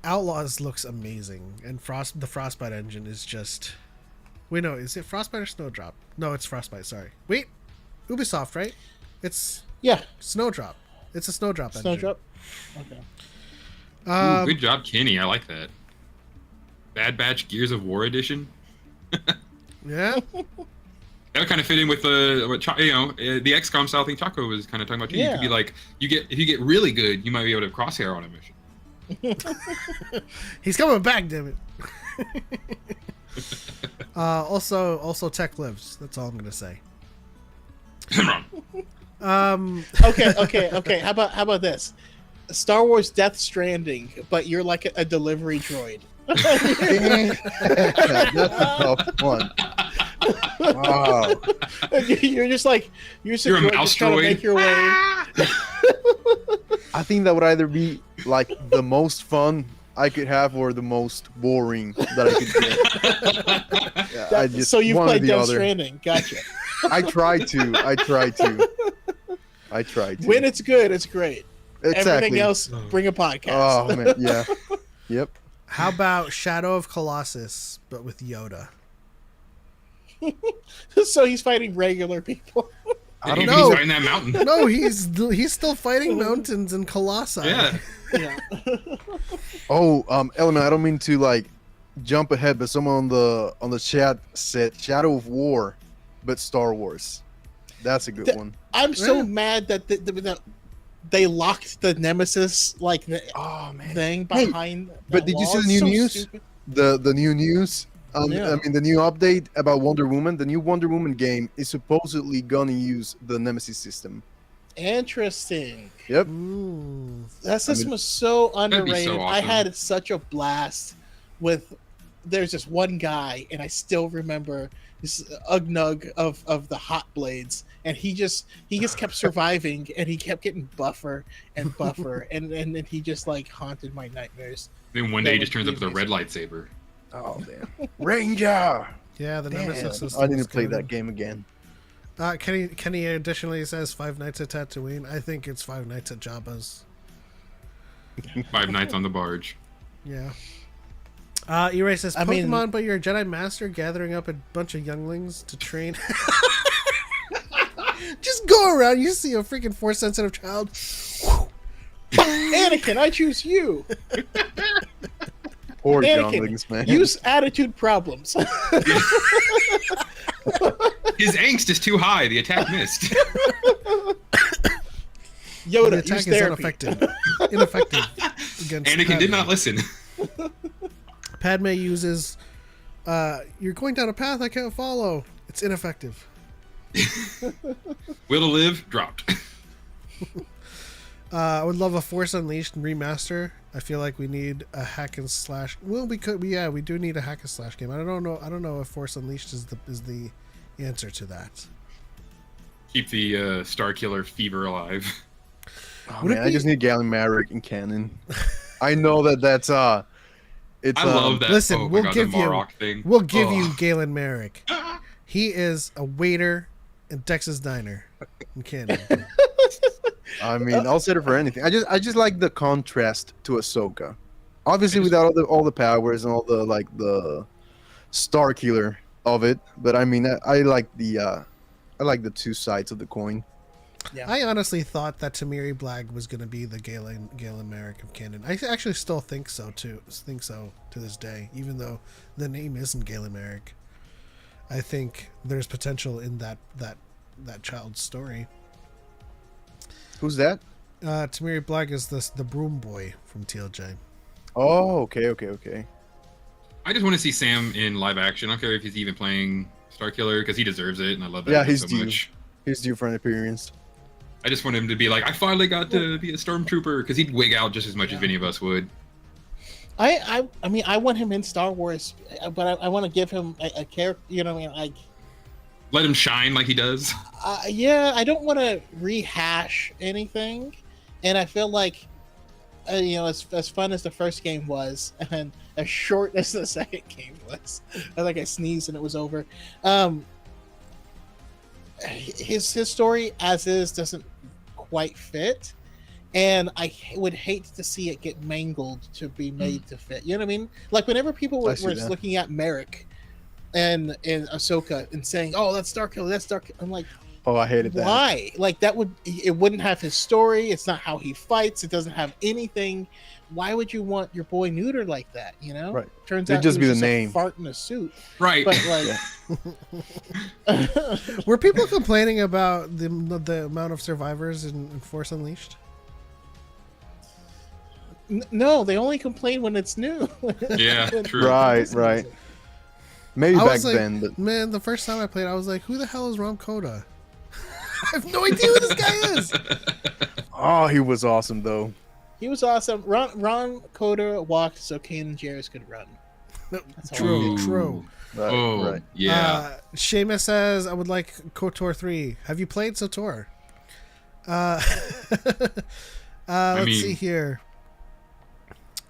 Outlaws looks amazing, and the Frostbite engine is just. Wait, no, is it Frostbite or Snowdrop? No, it's Frostbite. Sorry. Wait, Ubisoft, right? It's Yeah, Snowdrop. It's a Snowdrop engine. Snowdrop. Okay. Ooh, good job, Kenny. I like that. Bad Batch Gears of War edition. Yeah. That would kind of fit in with the the XCOM style thing Choco was kind of talking about too. You could be Yeah. like, if you get really good, you might be able to crosshair on a mission. He's coming back, damn it. Also Tech lives. That's all I'm gonna say. Okay. How about this? Star Wars Death Stranding, but you're like a delivery droid. That's a tough one. Wow. You're just like you're You're a droid mouse just trying to droid. make your way. I think that would either be like the most fun I could have or the most boring that I could get. Yeah, I just So you one or played the Death other. Stranding. Gotcha. I try to. When it's good, it's great. Exactly. Everything else, bring a podcast. Oh man, yeah. Yep. How about Shadow of Colossus, but with Yoda? So he's fighting regular people. I don't He's know. fighting that mountain. No, he's still fighting mountains and colossi. Yeah. Yeah. Oh, Element, I don't mean to like jump ahead, but someone on the chat said Shadow of War, but Star Wars. That's a good one. I'm so Yeah. mad that they locked the Nemesis Oh man. thing Hey, behind. but that did you wall. see the It's new so news? stupid. The new news. Yeah. I mean the new update about Wonder Woman. The new Wonder Woman game is supposedly gonna use the Nemesis system. Interesting. Yep. Ooh. That system was so be so underrated. I awesome. had such a blast with. There's this one guy, and I still remember this Ugnug of the Hot Blades, and he just kept surviving, and he kept getting buffer and buffer, and then he just like haunted my nightmares. Then one day he just turns up with a red lightsaber. Oh man. Ranger. Yeah, the Damn. Nemesis system. I need to is play good. that game again. Kenny additionally says Five Nights at Tatooine. I think it's Five Nights at Jabba's. 5 Nights on the Barge. Yeah. E-Ray says I mean- Pokemon, but you're a Jedi Master gathering up a bunch of younglings to train. Just go around. You see a freaking Force sensitive child. Anakin, I choose you. Poor Anakin, younglings, man. use attitude problems. His angst is too high. The attack missed. Yoda, The use attack is therapy. ineffective against Anakin Padme. did not listen. Padme uses, you're going down a path I can't follow. It's ineffective. Will to live dropped. I would love a Force Unleashed remaster. I feel like we need a hack and slash. Well, we do need a hack and slash game. I don't know if Force Unleashed is the answer to that. Keep the Star Killer fever alive. Oh, Would it man, I be- just need Galen Marek in canon. I know that's it's I love that. Listen, oh my we'll God, give the you- Marok thing. We'll give Oh. you Galen Merrick. He is a waiter in Texas Diner in Canada. I mean, I'll set it for anything. I just like the contrast to Ahsoka. Obviously, without all the powers and all the like the Star Killer of it, but I mean, I like the two sides of the coin. I honestly thought that Tamiri Blag was going to be the Galen Merrick of canon. I actually still think so to this day, even though the name isn't Galen Merrick. I think there's potential in that child's story. Who's that? Tamiri Blag is the broom boy from TLJ. Oh, okay. I just want to see Sam in live action. I don't care if he's even playing Star Killer because he deserves it, and I love that Yeah, guy he's so due. much. He's due for an appearance. I just want him to be like, I finally got to be a stormtrooper, because he'd wig out just as much as any of us would. I mean, I want him in Star Wars, but I want to give him a character. You know what I mean? Like, Let him shine like he does. yeah, I don't want to rehash anything, and I feel like, as fun as the first game was, and as short as the second game was, I sneezed and it was over. His story as is doesn't quite fit, and I would hate to see it get mangled to be made to fit. You know what I mean? Like whenever people were I see that. looking at Merrick and Ahsoka and saying, "Oh, that's Star Killer, that's Star," I'm like, Oh, I hated that. why? Like it wouldn't have his story. It's not how he fights. It doesn't have anything. Why would you want your boy neutered like that? You know? Right. Turns It'd out just he be was the a name. fart in a suit. Right. But like, Were people complaining about the amount of survivors in Force Unleashed? no, they only complain when it's new. Yeah, true. Right. Maybe I back was like, then, but man, the first time I played, I was like, who the hell is Rom Koda? I have no idea who this guy is. oh, he was awesome though. He was awesome. Ron Coder walked so Kane and Jarrus could run. That's all. Ooh. True. Right, Oh, right. yeah. Seamus says, I would like KOTOR 3. Have you played SOTOR? Let's mean- see here.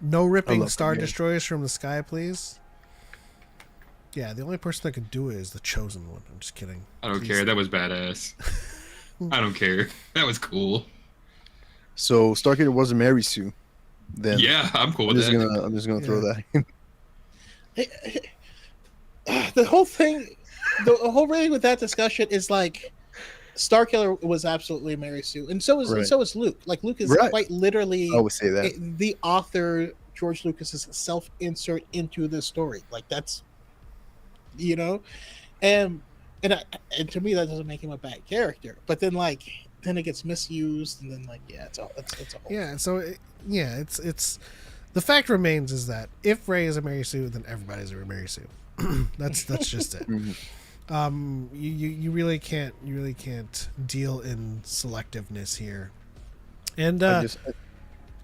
No I ripping love Star that game. Destroyers from the sky, please. Yeah, the only person that could do it is the Chosen One. I'm just kidding. I don't Please. care. That was badass. I don't care. That was cool. So Starkiller was a Mary Sue. Then Yeah, I'm cool with that. I'm just gonna throw Yeah. that in. The whole thing, the whole thing with that discussion is like, Starkiller was absolutely Mary Sue, and so is Right. Luke. Like Luke is Right. quite literally I always say that. the author George Lucas's self-insert into the story. Like that's, you know, and and to me that doesn't make him a bad character. But then then it gets misused, and then it's a whole. Yeah, so it's the fact remains is that if Rey is a Mary Sue, then everybody's a Mary Sue. that's just it. Mhm. You really can't deal in selectiveness here. And I just-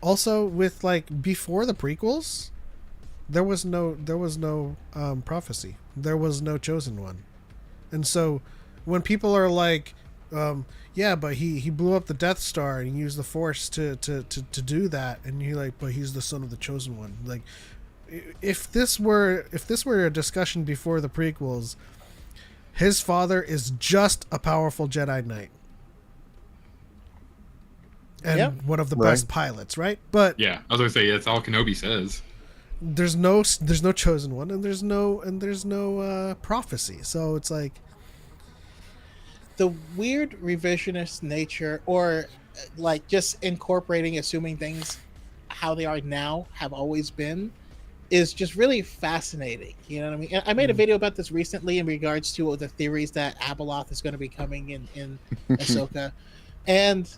also with before the prequels, there was no prophecy. There was no chosen one. And so when people are like, yeah, but he blew up the Death Star and he used the Force to do that, and you're like, but he's the son of the chosen one. Like, if this were a discussion before the prequels, his father is just a powerful Jedi Knight and Yep. one of the Right. best pilots, right? But Yeah, I was gonna say that's all Kenobi says. there's no chosen one, and there's no prophecy. So it's like, The weird revisionist nature, or just incorporating, assuming things how they are now have always been, is just really fascinating. You know what I mean? And I made a video about this recently in regards to the theories that Abeloth is going to be coming in Ahsoka, and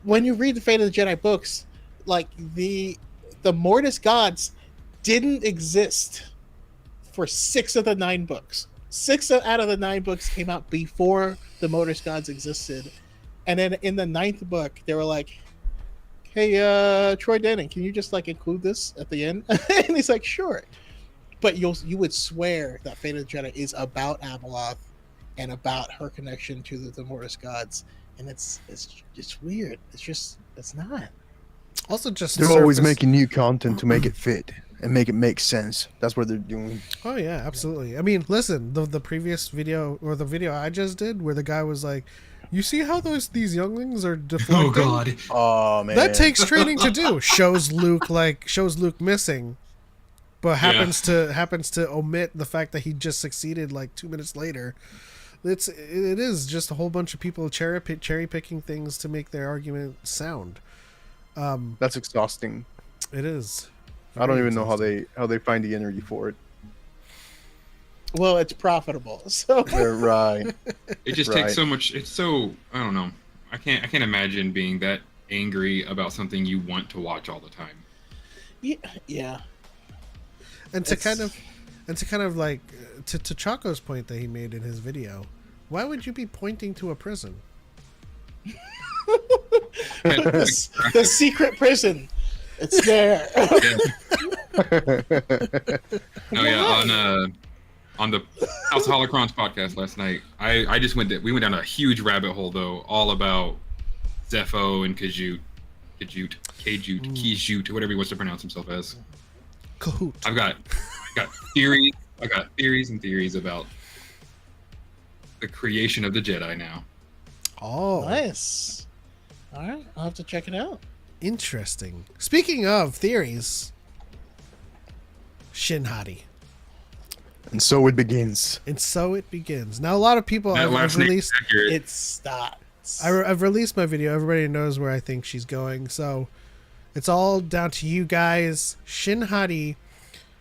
when you read the Fate of the Jedi books, the Mortis gods didn't exist for 6 of the 9 books. 6 out of the 9 books came out before the Mortis gods existed, and then in the 9th book they were like, "Hey, Troy Denning, can you just include this at the end?" And he's like, "Sure." But you would swear that Fate of the Jedi is about Abeloth and about her connection to the Mortis gods, and it's weird. It's not. also just They're always surface- making new content to make it fit and make it make sense. That's what they're doing. Oh yeah, absolutely. I mean, listen, the previous video, or the video I just did, where the guy was like, "You see how these younglings are deflecting? Oh god. Oh man, That takes training to do." Shows Luke missing, but happens to omit the fact that he just succeeded 2 minutes later. It is just a whole bunch of people cherry picking things to make their argument sound. That's exhausting. It is. I don't Very even know exhausting. how they find the energy for it. Well, it's profitable, so They're right. It just Right. takes so much. It's so, I don't know. I can't imagine being that angry about something you want to watch all the time. yeah. And to It's- kind of to Choco's point that he made in his video, why would you be pointing to a prison? The secret prison. It's there. No, yeah, on the House of Holocrons podcast last night, we went down a huge rabbit hole though, all about Zepho and Kijute, whatever he wants to pronounce himself as. Kahoot. I've got theories. I got theories and theories about the creation of the Jedi now. Oh, Nice. All right, I'll have to check it out. interesting. Speaking of theories, Shin Hati. And so it begins. And so it begins. Now, a lot of people That I've last name is released. accurate. It starts. I've released my video. Everybody knows where I think she's going. So it's all down to you guys. Shin Hati,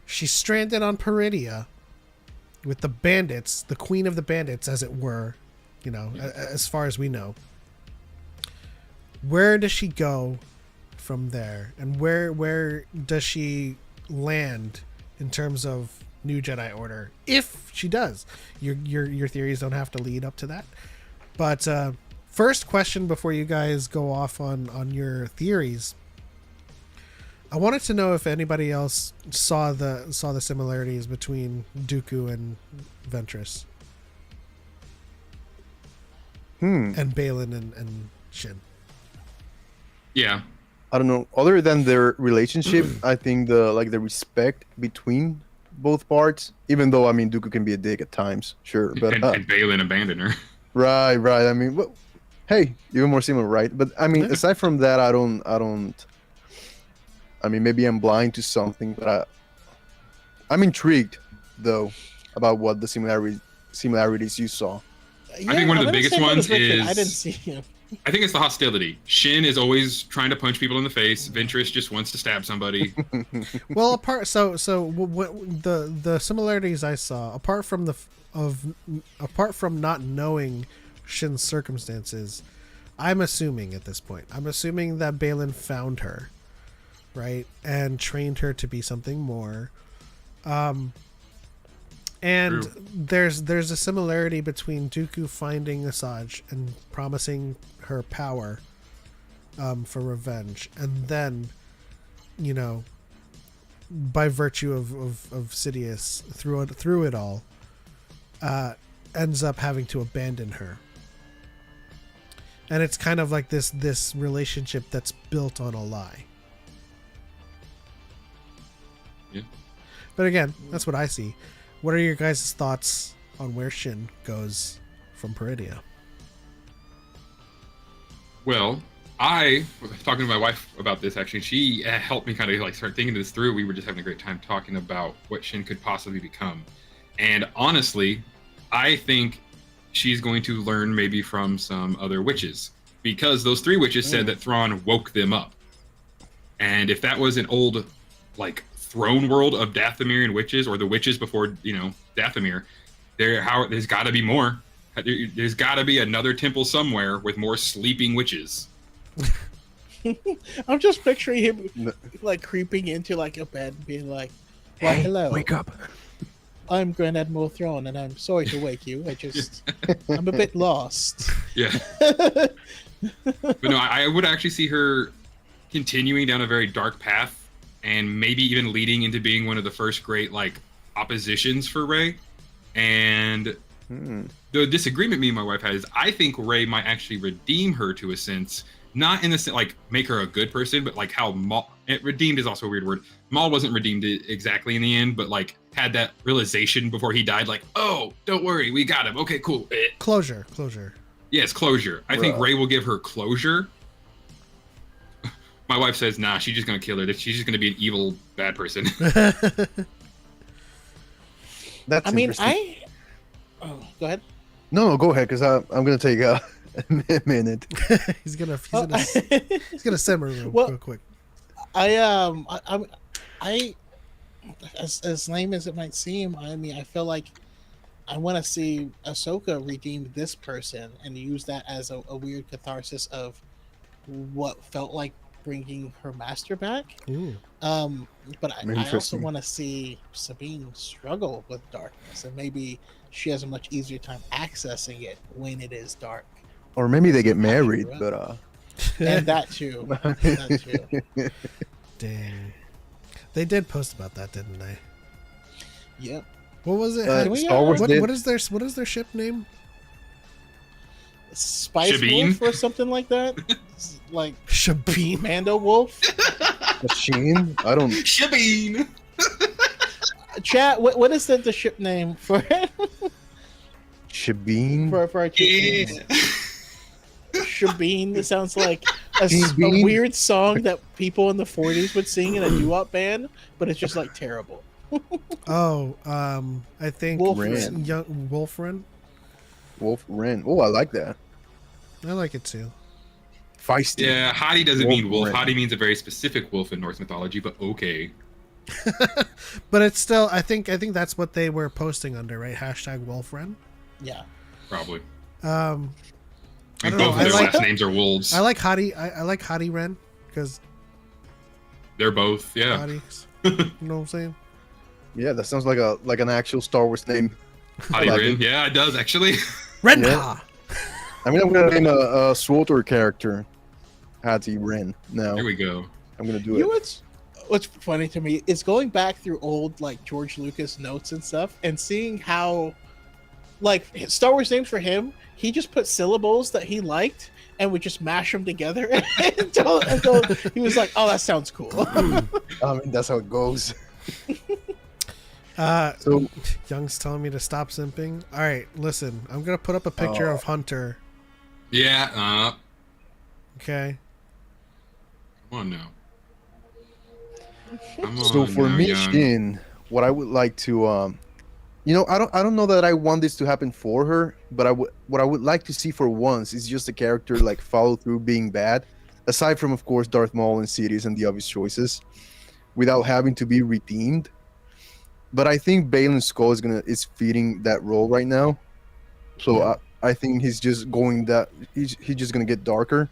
she's stranded on Peridia with the bandits, the queen of the bandits, as it were, as far as we know. Where does she go from there? And where does she land in terms of New Jedi Order? If she does. Your theories don't have to lead up to that. But first question before you guys go off on your theories. I wanted to know if anybody else saw the similarities between Dooku and Ventress and Balin and Shin. Yeah, I don't know. Other than their relationship, I think the respect between both parts. Even though I mean, Dooku can be a dick at times, sure, but And Balin abandoned her. right, right. I mean, well, hey, even more similar, right? But I mean, Yeah. aside from that, I don't. I mean, maybe I'm blind to something, but I'm intrigued though about what the similarities you saw. Yeah, think one of I'm the in biggest same boat ones as Richard. I is- didn't see him. I think it's the hostility. Shin is always trying to punch people in the face. Ventress just wants to stab somebody. Well, the similarities I saw, apart from not knowing Shin's circumstances, I'm assuming at this point, that Balin found her, right, and trained her to be something more. And True. there's a similarity between Dooku finding Asajj and promising her power for revenge, and then, you know, by virtue of Sidious through it all, ends up having to abandon her. And it's kind of like this relationship that's built on a lie. Yeah. But again, that's what I see. What are your guys' thoughts on where Shin goes from Peridia? Well, I was talking to my wife about this actually. She helped me kind of like start thinking this through. We were just having a great time talking about what Shin could possibly become. And honestly, I think she's going to learn maybe from some other witches, because those 3 witches said that Thrawn woke them up. And if that was an old, like, throne world of Dathomirian witches, or the witches before, you know, Dathomir, there's got to be more. There's got to be another temple somewhere with more sleeping witches. I'm just picturing him like creeping into like a bed, and being like, "Well, hello, Wake up! I'm Grand Admiral Thrawn, and I'm sorry to wake you. I'm a bit lost." Yeah. But no, I would actually see her continuing down a very dark path, and maybe even leading into being one of the first great like oppositions for Rey. And the disagreement me and my wife had is I think Rey might actually redeem her to a sense, not in the sense like make her a good person, but like how redeemed is also a weird word. Maul wasn't redeemed exactly in the end, but like had that realization before he died, like, oh, don't worry, we got him. Okay, cool. Closure. Yes, closure. I think Bruh. Rey will give her closure. My wife says, nah, she's just gonna kill her. She's just gonna be an evil bad person. That's I mean, interesting. Oh, go ahead. No, go ahead, because I'm gonna take a minute. he's gonna Oh, simmer real Well, quick. I as lame as it might seem, I mean, I feel like I want to see Ahsoka redeem this person and use that as a weird catharsis of what felt like bringing her master back. Ooh. But I also Interesting. want to see Sabine struggle with darkness, and maybe she has a much easier time accessing it when it is dark. Or maybe they get married, but And that too. That too. Dang. They did post about that, didn't they? Yep. What was it? Can we, Star Wars did. what is their ship name? Spice Sabine? Wolf or something like that. Like Shabine. Mando Wolf. Machine? I don't. Shabine! Chat. What is the ship name for Shabine? for our Yeah. Shabine? It sounds like a Shabine? weird song that people in the 40s would sing in a doo-wop band, but it's just like terrible. Oh, I think Wolfren. Wolfren. Wolf Ren. Oh, I like that. I like it too. Feisty. Yeah, Hati doesn't mean wolf. Wolfren. Hati means a very specific wolf in Norse mythology, but okay. But it's still, I think that's what they were posting under, right? Hashtag Wolfren. Yeah. Probably. I I don't mean, know. both of I their like last names are wolves. I like Hati. I like Hati Ren because They're both, yeah. Hati. You know what I'm saying? Yeah, that sounds like an actual Star Wars name. Hati like Rin. it. Yeah, it does, actually. Renka. Yeah. I mean, I'm gonna name a SWTOR character Hattie Ren. Now Here we go. I'm gonna do You know it. what's funny to me is going back through old like George Lucas notes and stuff and seeing how like Star Wars names for him, he just put syllables that he liked and would just mash them together until he was like, "Oh, that sounds cool." I mean, that's how it goes. So Young's telling me to stop simping. All right, listen. I'm gonna put up a picture of Hunter. Yeah. Okay. Come on now. So for me, Young. Shin, what I would like to, I don't know that I want this to happen for her, but what I would like to see for once is just a character like follow through being bad, aside from of course Darth Maul and Sidious and the obvious choices, without having to be redeemed. But I think Baylan Skull is feeding that role right now, so I think he's just going that he's just gonna get darker.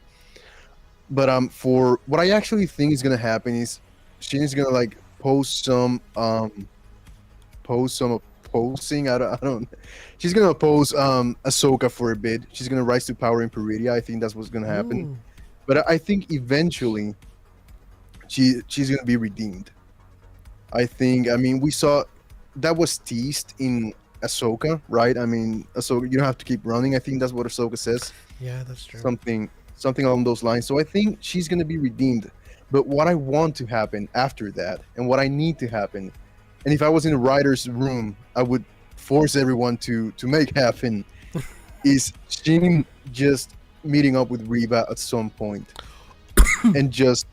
But for what I actually think is gonna happen is Shin's gonna like post some opposing. I don't. She's gonna oppose Ahsoka for a bit. She's gonna rise to power in Peridia. I think that's what's gonna happen. Ooh. But I think eventually she's gonna be redeemed. I mean, we saw that was teased in Ahsoka, right? I mean, Ahsoka, you don't have to keep running. I think that's what Ahsoka says. Yeah, that's true. Something along those lines. So I think she's gonna be redeemed. But what I want to happen after that, and what I need to happen, and if I was in a writer's room, I would force everyone to make happen, is Shin just meeting up with Reva at some point, and just,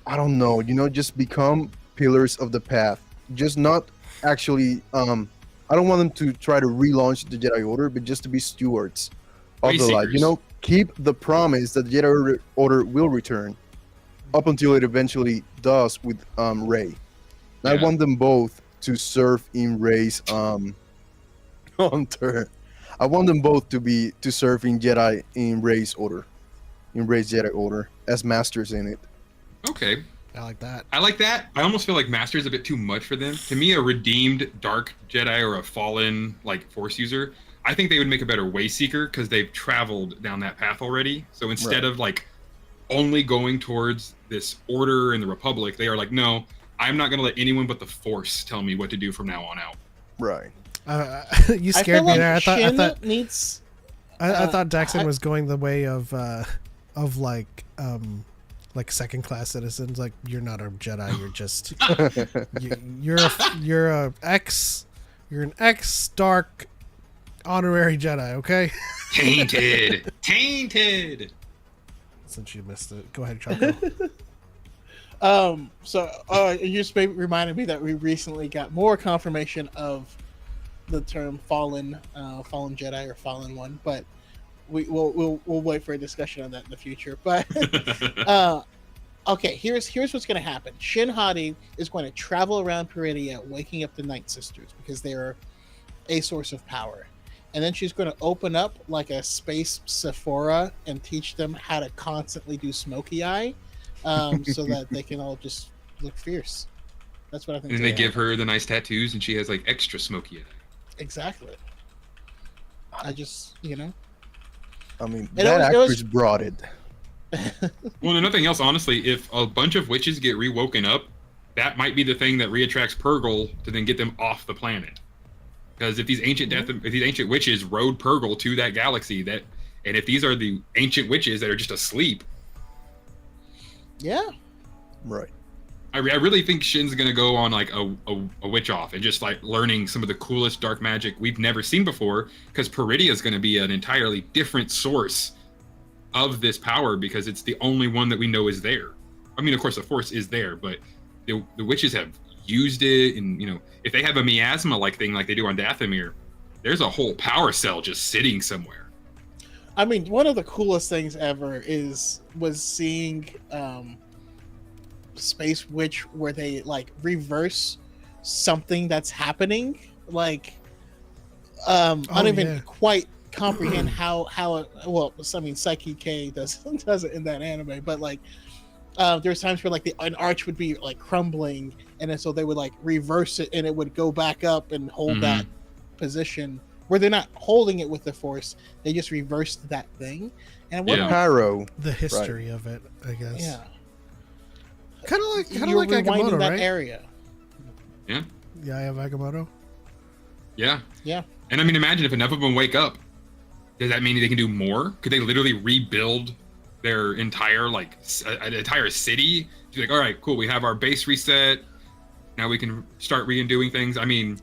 I don't know, just become pillars of the path. Just not actually, I don't want them to try to relaunch the Jedi Order, but just to be stewards of the light. Keep the promise that the Jedi Order will return, up until it eventually does with Rey. Yeah. I want them both to serve in Rey's Hunter. I want them both to serve in Rey's order, in Rey's Jedi Order as masters in it. Okay. I like that. I almost feel like Master is a bit too much for them. To me, a redeemed Dark Jedi or a fallen like Force user, I think they would make a better way seeker because they've traveled down that path already. So instead of like only going towards this order in the Republic, they are like, no, I'm not going to let anyone but the Force tell me what to do from now on out. Right. You scared me there. I thought Daxon I- was going the way of like second class citizens. Like, you're not a Jedi. You're just you're an ex Dark honorary Jedi. Okay. Tainted. Since you missed it, go ahead, Choco. You just reminded me that we recently got more confirmation of the term fallen Jedi or fallen one, but we'll wait for a discussion on that in the future. But okay, here's what's going to happen. Shin Hati is going to travel around Peridia, waking up the Night Sisters because they're a source of power. And then she's going to open up like a space Sephora and teach them how to constantly do smoky eye, so that they can all just look fierce. That's what I think. And they give her the nice tattoos, and she has like extra smoky eye. Exactly. I just, I mean, It that always actress brought it. Well, and nothing else, honestly. If a bunch of witches get rewoken up, that might be the thing that reattracts Purgle to then get them off the planet. Because if these ancient witches rode Purgle to that galaxy, and if these are the ancient witches that are just asleep, yeah, Right. I really think Shin's gonna go on like a witch off and just like learning some of the coolest dark magic we've never seen before. Because Peridia is gonna be an entirely different source of this power because it's the only one that we know is there. I mean, of course, the Force is there, but the witches have used it, and if they have a miasma like thing like they do on Dathomir, there's a whole power cell just sitting somewhere. I mean, one of the coolest things ever was seeing Space Witch where they like reverse something that's happening. Like, I don't even quite comprehend how it, well, I mean, Psyche K does it in that anime, but like, there's times where like an arch would be like crumbling, and then so they would like reverse it, and it would go back up and hold that position where they're not holding it with the Force; they just reversed that thing. And what Harrow, the history of it, I guess. Yeah, kind of like rewinding Agamotto, that right? area. Yeah. Yeah, I have Agamotto. Yeah. Yeah. And I mean, imagine if enough of them wake up. Does that mean they can do more? Could they literally rebuild their entire an entire city? Be like, all right, cool. We have our base reset. Now we can start redoing things. I mean,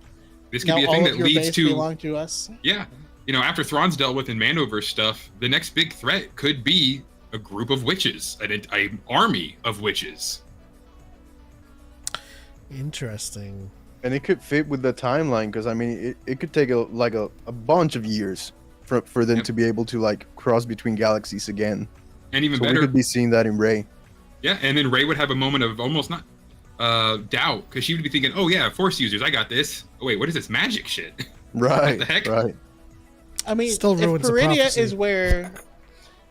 this could be a thing that leads to belong to us. Yeah, after Thrawn's dealt with in Mandoverse stuff, the next big threat could be a group of witches, an army of witches. Interesting. And it could fit with the timeline because I mean, it could take a bunch of years for them to be able to like cross between galaxies again. And even so better, we could be seeing that in Rey. Yeah, and then Rey would have a moment of almost not doubt because she would be thinking, "Oh yeah, Force users, I got this." Oh wait, what is this magic shit? Right. What the heck? Right. I mean, Still if ruins the Peridia prophecy. is where,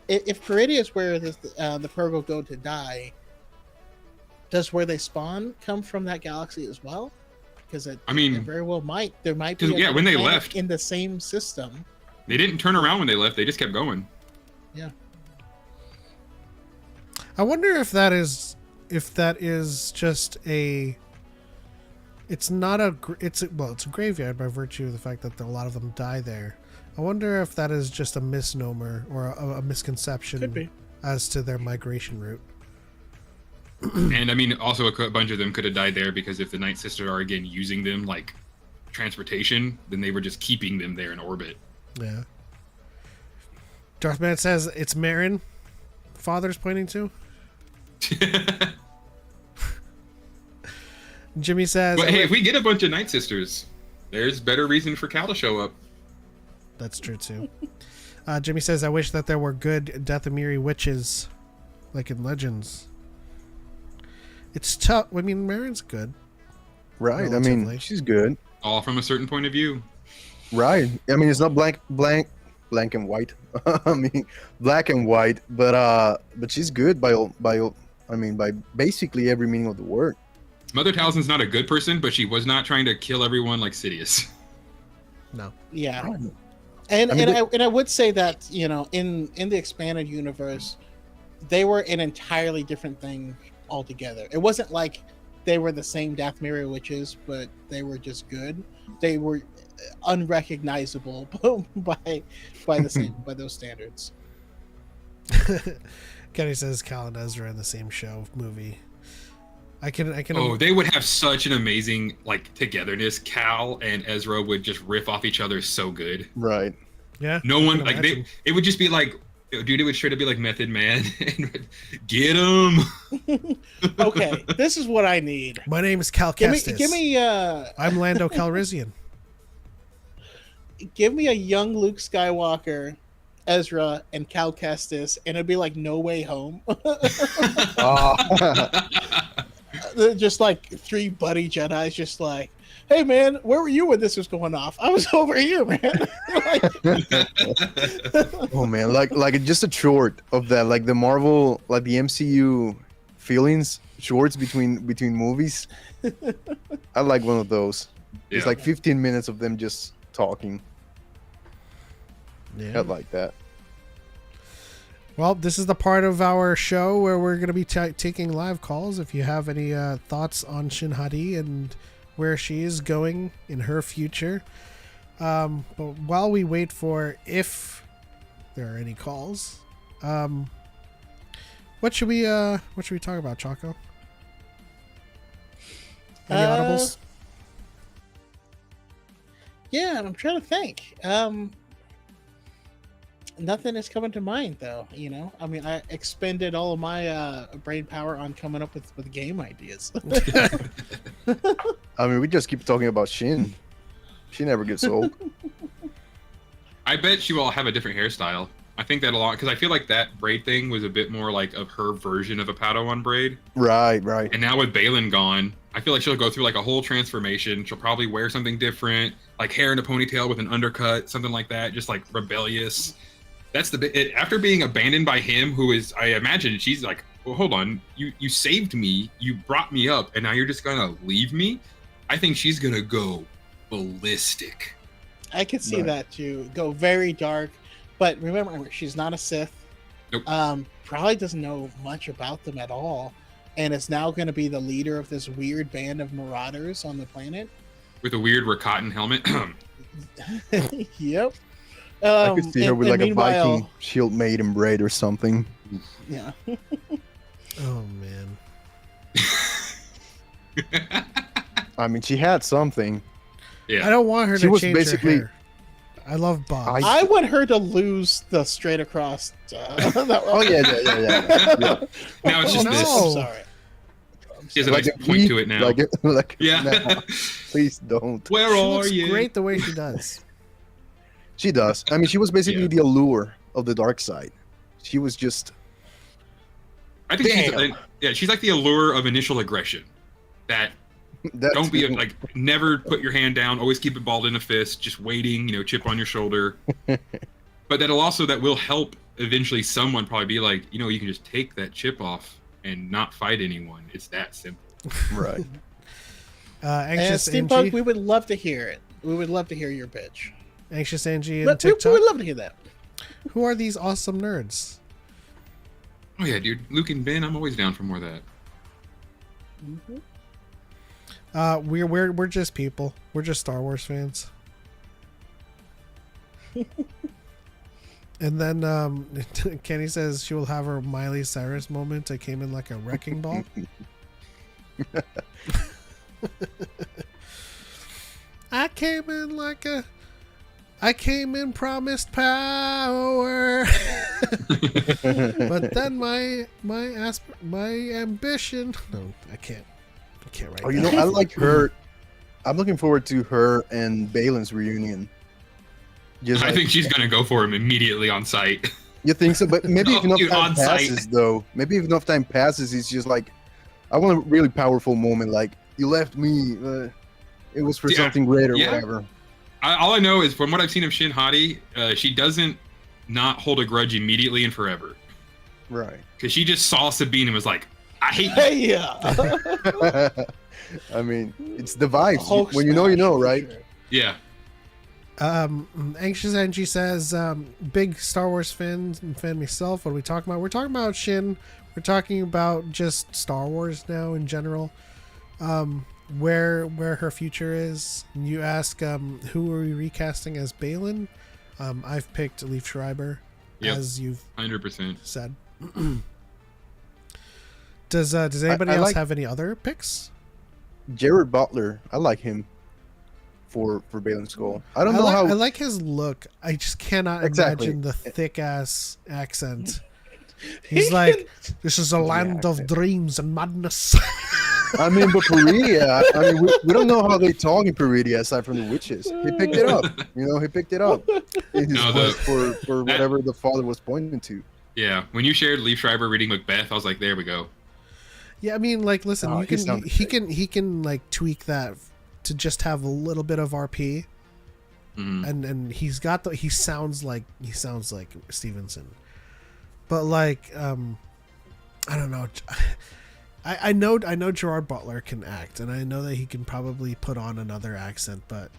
if Peridia is where the Purgo go to die, does where they spawn come from that galaxy as well? Because it very well might. There might be. When they left in the same system, they didn't turn around when they left. They just kept going. Yeah. I wonder if that is just a. It's not a. It's a graveyard by virtue of the fact that a lot of them die there. I wonder if that is just a misnomer or a misconception Could be. as to their migration route. And I mean, also a bunch of them could have died there because if the Night Sisters are again using them like transportation, then they were just keeping them there in orbit. Yeah. Darthman says it's Marin. Father's pointing to. Jimmy says. But hey, if we get a bunch of Night Sisters, there's better reason for Cal to show up. That's true too. Jimmy says, "I wish that there were good Dathomiri witches, like in Legends." It's tough. I mean, Marin's good. Right. I Relatively. mean, she's good. All from a certain point of view. Right. I mean, it's not blank and white. I mean, black and white, but she's good by basically every meaning of the word. Mother Talzin's not a good person, but she was not trying to kill everyone like Sidious. No. Yeah. Right. And I mean, I would say that in the expanded universe, they were an entirely different thing altogether. It wasn't like they were the same Dathomiri witches, but they were just good. They were unrecognizable by those standards. Kenny says Cal and Ezra in the same show movie. I can. Oh, they would have such an amazing togetherness. Cal and Ezra would just riff off each other so good. Right. Yeah. No I one can like imagine. it would just be like, dude, it would straight up be like Method Man. Get him. Okay, this is what I need. My name is Cal Give Kestis. me I'm Lando Calrissian. give me a young Luke Skywalker, Ezra, and Cal Kestis, and it'd be like No Way Home. Just like three buddy Jedis, just like, hey man, where were you when this was going off? I was over here, man. Oh man, like just a short of that, like the Marvel, like the MCU feelings shorts between movies. I like one of those. Yeah. It's like 15 minutes of them just talking. Yeah. I like that. Well, this is the part of our show where we're going to be taking live calls. If you have any thoughts on Shin Hati and where she is going in her future. But while we wait for if there are any calls, what should we talk about, Choco? Any audibles? Yeah, I'm trying to think. Nothing is coming to mind though. I mean, I expended all of my brain power on coming up with game ideas. I mean, we just keep talking about Shin. She never gets old. I bet she will have a different hairstyle. I think that a lot because I feel like that braid thing was a bit more like of her version of a Padawan braid. Right. And now with Balin gone, I feel like she'll go through like a whole transformation. She'll probably wear something different, like hair in a ponytail with an undercut, something like that, just like rebellious. That's the bit. After being abandoned by him, who is, I imagine she's like, well, hold on, you saved me, you brought me up, and now you're just gonna leave me? I think she's gonna go ballistic. I could see Right. that too. Go very dark, but remember, she's not a Sith. Nope. Probably doesn't know much about them at all, and is now going to be the leader of this weird band of marauders on the planet. With a weird Rakatan helmet. Yep. I could see her with like a meanwhile- Viking shield made in braid or something. Yeah. Oh man. I mean, she had something. Yeah. I don't want her She to was change basically- her hair. I love Bob. I want her to lose the straight across. Oh yeah. Now it's just no. this. I'm sorry. She has a nice point to it now. Like, Yeah. no, please don't. Where She are looks you? great the way she does. She does. I mean, she was basically Yeah. the allure of the dark side. She was just. I think Damn. she's like the allure of initial aggression. That That's don't be like never put your hand down, always keep it balled in a fist, just waiting, chip on your shoulder. But that will help eventually someone probably be like, you can just take that chip off and not fight anyone. It's that simple. right. And Anxious Steampunk, Angie. we would love to hear it. We would love to hear your pitch. Anxious Angie and But we TikTok. would love to hear that. Who are these awesome nerds? Oh yeah, dude. Luke and Ben, I'm always down for more of that. We're just people. We're just Star Wars fans. And then Kenny says she will have her Miley Cyrus moment. I came in like a wrecking ball. I came in promised power. But then my ambition. No, I can't write. Oh, that. I like her. I'm looking forward to her and Balin's reunion. Just I like- think she's gonna go for him immediately on sight. You think so? But maybe if Oh, enough dude, time on site. passes, though. Maybe if enough time passes, it's just like, I want a really powerful moment. Like, you left me. It was for Yeah. something great or Yeah. whatever. All I know is from what I've seen of Shin Hati, she doesn't not hold a grudge immediately and forever. Right. Because she just saw Sabine and was like, I hate you. Hey, yeah. I mean, it's the vibes. Hulk When you know, smash, for right? sure. Yeah. Anxious Angie says, big Star Wars fan myself. What are we talking about? We're talking about Shin. We're talking about just Star Wars now in general. Where her future is. You ask, who are we recasting as Balin? I've picked Leif Schreiber, Yep. as you've 100%. said. Does anybody I else like- have any other picks? Jared Butler. I like him for Balin's Skull. I don't know I how. like his look. I just cannot Exactly. imagine the thick ass accent. He's like, this is a land of dreams and madness. I mean, but Peridia. I mean, we don't know how they talk in Peridia aside from the witches. He picked it up. He picked it up in his No, quest for whatever the father was pointing to. Yeah. When you shared Leif Schreiber reading Macbeth, I was like, there we go. Yeah, I mean, like, listen, Oh, you he can sounded he can like tweak that to just have a little bit of RP, Mhm. and he sounds like Stevenson, but like I don't know. I know Gerard Butler can act, and I know that he can probably put on another accent, but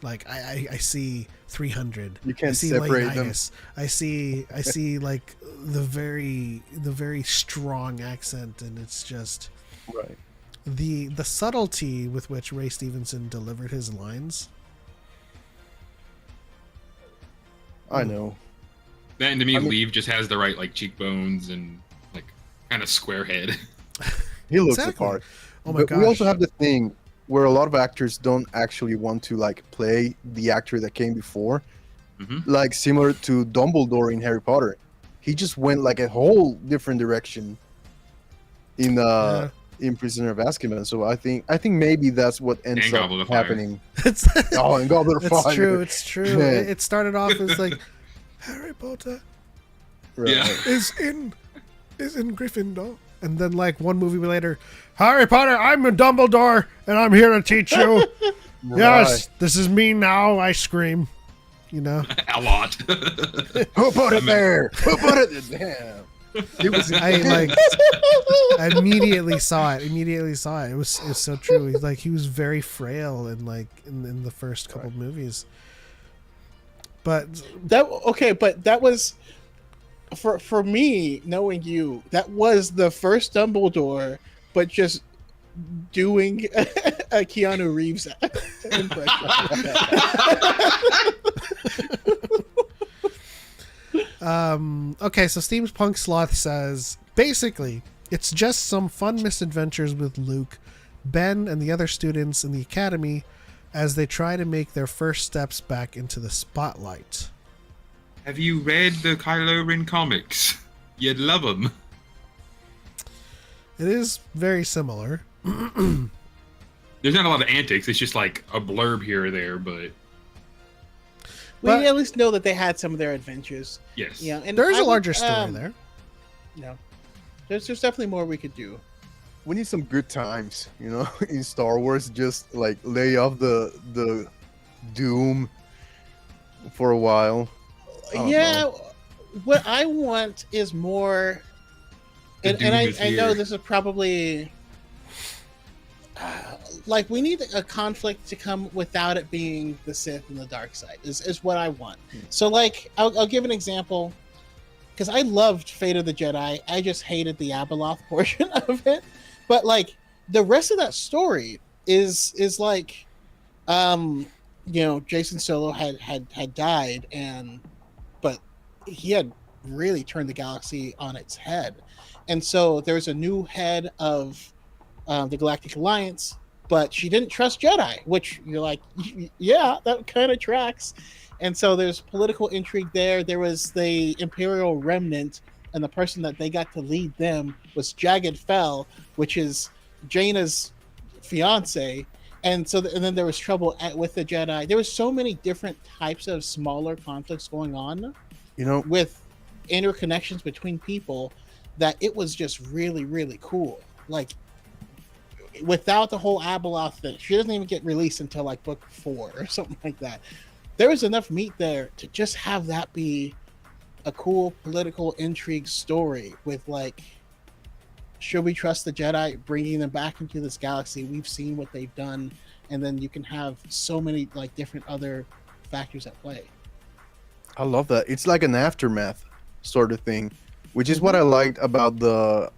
like I see 300. You can't I see separate them. Leonidas. I see like the very strong accent, and it's just Right. the subtlety with which Ray Stevenson delivered his lines. I know. That and to me, I mean- Leif just has the right like cheekbones and like kind of square head. He looks the Exactly. part. Oh my But gosh. we also have the thing where a lot of actors don't actually want to like play the actor that came before. Mhm. Like similar to Dumbledore in Harry Potter. He just went like a whole different direction in Yeah. in Prisoner of Azkaban. So I think maybe that's what ends And up Goblet of Fire. happening. It's Oh, and Goblet of it's Fire. true. It's true. Yeah. It started off as like Harry Potter Right. Yeah. is in Gryffindor, and then like one movie later, Harry Potter, I'm a Dumbledore, and I'm here to teach you. Yes, this is me now. I scream. You know, A lot. Who put it there? Who put it there? Damn. It was I like. I immediately saw it. It was so true. He was very frail and like in the first couple movies. But But that was for me, knowing you, that was the first Dumbledore, but just doing Keanu Reeves impression. Okay, so Steampunk Sloth says, basically, it's just some fun misadventures with Luke, Ben, and the other students in the academy as they try to make their first steps back into the spotlight. Have you read the Kylo Ren comics? You'd love them. It is very similar. There's not a lot of antics. It's just like a blurb here or there, but We at least know that they had some of their adventures. yes. Yeah, and There's I a would, larger story there. You know, there's definitely more we could do. We need some good times, you know, in Star Wars. Just like lay off the doom for a while. Yeah, what I want is more, and Doom I is know here. this is probably like we need a conflict to come without it being the Sith and the dark side is what I want. So like I'll give an example because I loved Fate of the Jedi. I just hated the Abeloth portion of it, but like the rest of that story is like, you know, Jason Solo had died but he had really turned the galaxy on its head. And so there's a new head of the Galactic Alliance, but she didn't trust Jedi, which you're like, yeah, that kind of tracks. And so there's political intrigue there. There was the Imperial Remnant, and the person that they got to lead them was Jagged Fell, which is Jaina's fiance. And so, and then there was trouble with the Jedi. There was so many different types of smaller conflicts going on, You know, with interconnections between people, that it was just really, really cool. Like, without the whole Abeloth thing, she doesn't even get released until like book 4 or something like that. There was enough meat there to just have that be a cool political intrigue story with like, should we trust the Jedi, bringing them back into this galaxy? We've seen what they've done, and then you can have so many like different other factors at play. I love that. It's like an aftermath sort of thing, which is what I liked about the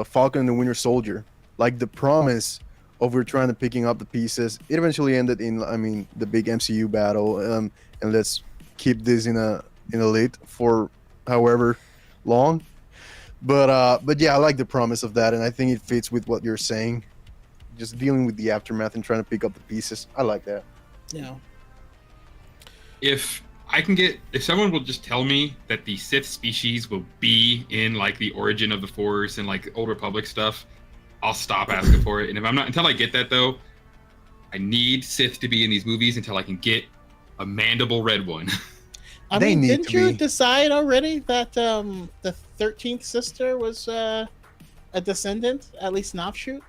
Falcon and the Winter Soldier. Like the promise of we're trying to picking up the pieces. It eventually ended in, I mean, the big MCU battle. And let's keep this in a lit for however long. But yeah, I like the promise of that, and I think it fits with what you're saying. Just dealing with the aftermath and trying to pick up the pieces. I like that. You know, If someone will just tell me that the Sith species will be in like the origin of the Force and like Old Republic stuff, I'll stop asking for it. And if I'm not, until I get that though, I need Sith to be in these movies until I can get a mandible red one. I They mean, need didn't to you be. decide already that the 13th sister was a descendant, at least an offshoot?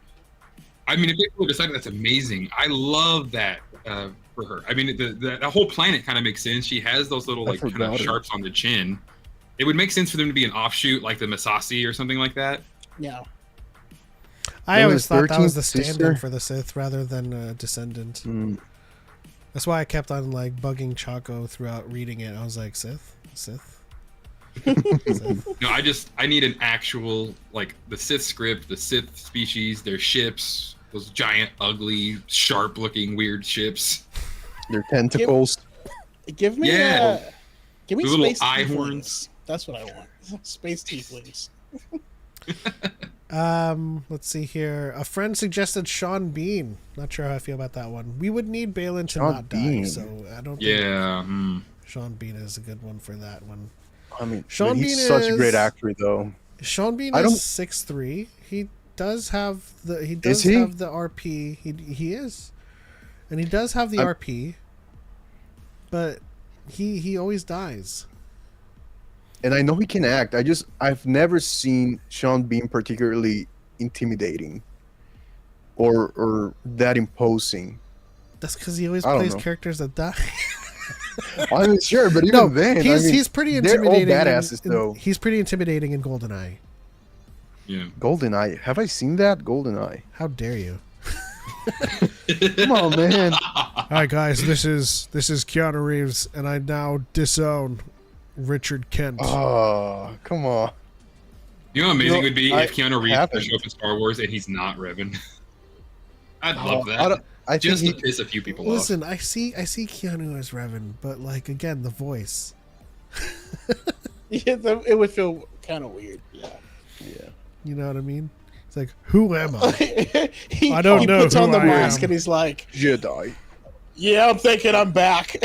I mean, if people decide that's amazing. I love that for her. I mean, the whole planet kind of makes sense. She has those little I like kind forgot of it. sharps on the chin. It would make sense for them to be an offshoot, like the Masasi or something like that. Yeah. I There always was thought that was 13th the stand-in sister. for the Sith rather than a descendant. Mm. That's why I kept on like bugging Choco throughout reading it. I was like, Sith? Sith? Sith? No, I need an actual like the Sith script, the Sith species, their ships, those giant, ugly, sharp-looking, weird ships. Their tentacles. Give me Yeah. give me The little space eye tieflings. horns. That's what I want. Space tieflings. Let's see here. A friend suggested Sean Bean. Not sure how I feel about that one. We would need Balin to Sean not die, Bean. so I don't think Yeah. Sean Bean is a good one for that one. I mean, Sean but he's Bean such a great is- actor, though. Sean Bean I don't- is 6'3". He does have the Is he? have the RP. He is. And he does have the I- RP. But he always dies. And I know he can act. I've never seen Sean Bean particularly intimidating or that imposing. That's because he always I don't plays know. characters that die. I mean, sure, but even No, then, he's pretty they're all intimidating. badasses, though. He's pretty intimidating in GoldenEye. Yeah. GoldenEye. Have I seen that? GoldenEye. How dare you? Come on, man. Hi guys, this is Keanu Reeves, and I now disown Richard Kent. Oh, come on. You know how amazing You know, it would be I if Keanu Reeves haven't. show up in Star Wars and he's not Revan. I'd love I that. don't- I think Just he, to piss a few people Listen, I see Keanu as Revan, but like again, the voice. Yeah, it would feel kind of weird. Yeah. yeah. You know what I mean? It's like, who am I? he, I don't he know puts who on the I mask am. and he's like, Jedi. "Yeah, I'm thinking I'm back."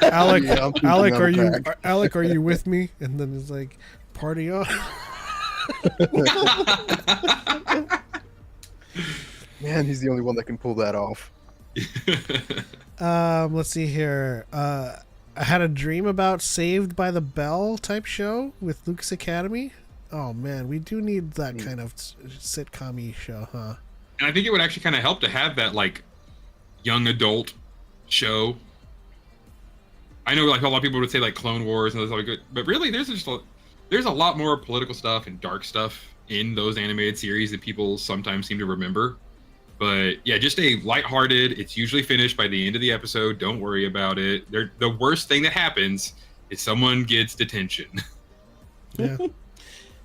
Alec, Yeah, I'm thinking Alec, I'm are you back. Alec? Are you with me? And then it's like, party on. Man, he's the only one that can pull that off. Let's see here. I had a dream about Saved by the Bell type show with Luke's Academy. Oh man, we do need that kind of sitcom-y show, huh? And I think it would actually kind of help to have that like young adult show. I know like a lot of people would say like Clone Wars and those other good, but really there's a lot more political stuff and dark stuff in those animated series that people sometimes seem to remember. But yeah, just a lighthearted. It's usually finished by the end of the episode. Don't worry about it. The worst thing that happens is someone gets detention. Yeah.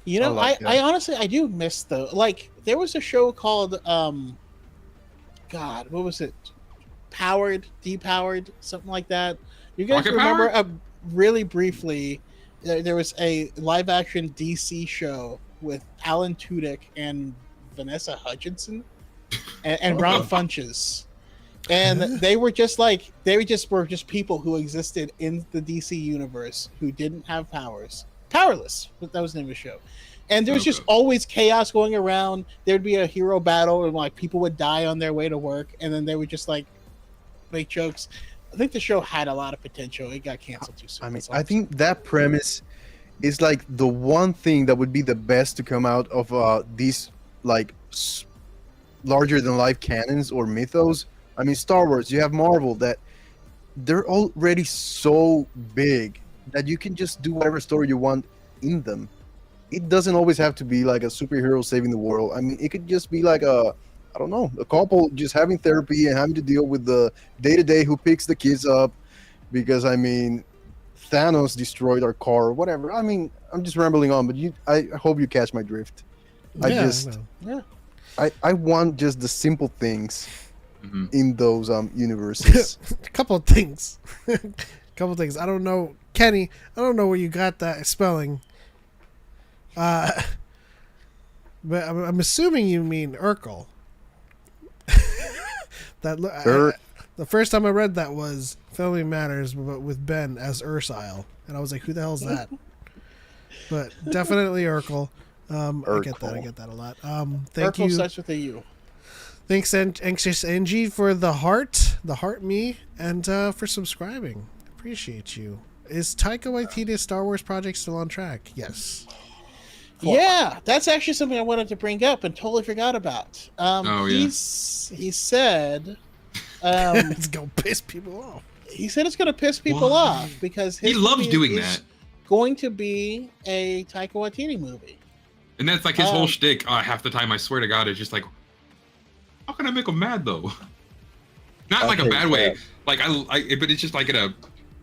You know, I like that. I honestly I do miss like there was a show called God, what was it? Depowered, something like that. You guys Rocket remember Power? really briefly there was a live action DC show with Alan Tudyk and Vanessa Hutchinson and Ron Funches. And they were just people who existed in the DC universe who didn't have powers. Powerless, that was the name of the show. And there was just always chaos going around. There'd be a hero battle and like people would die on their way to work, and then they would just like make jokes. I think the show had a lot of potential. It got canceled too soon. I mean, That's all I I'm saying. think that premise is like the one thing that would be the best to come out of these like larger than life canons or mythos. I mean, Star Wars, you have Marvel, that they're already so big that you can just do whatever story you want in them. It doesn't always have to be like a superhero saving the world. I mean, it could just be like a couple just having therapy and having to deal with the day-to-day who picks the kids up because, I mean, Thanos destroyed our car or whatever. I mean, I'm just rambling on, but I hope you catch my drift. I know. I want just the simple things Mhm. in those universes. A couple of things. I don't know, Kenny. I don't know where you got that spelling. But I'm assuming you mean Urkel. The first time I read that was Family Matters, but with Ben as Ursile, and I was like, "Who the hell's that?" But definitely Urkel. I get that a lot. Thank Urkel you. starts with a U. Thanks, Anxious Angie, for the heart me, and for subscribing. Appreciate you. Is Taika Waititi's Star Wars project still on track? Yes. Yeah, that's actually something I wanted to bring up and totally forgot about. Oh, yeah. He said, It's gonna piss people off. he said it's going to piss people Why? off because He his loves movie doing is that. going to be a Taika Waititi movie. And that's like his whole Um, shtick. Half the time, I swear to God, it's just like, how can I make him mad though? Not like a Okay, bad way. yeah. Like but it's just like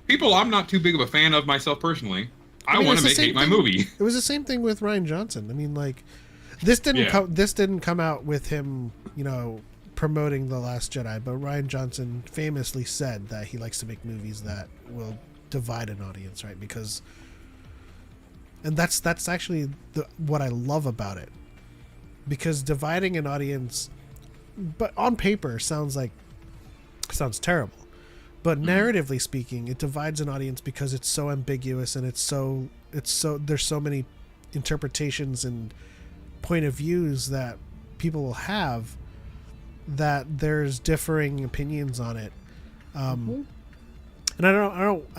people I'm not too big of a fan of myself personally. I mean, want it's to the hate same my thing- movie. It was the same thing with Ryan Johnson. I mean, like, this didn't Yeah. come out with him, promoting The Last Jedi. But Ryan Johnson famously said that he likes to make movies that will divide an audience, right? And that's actually what I love about it, because dividing an audience, but on paper sounds terrible. But narratively speaking, it divides an audience because it's so ambiguous and it's so there's so many interpretations and point of views that people will have, that there's differing opinions on it. And I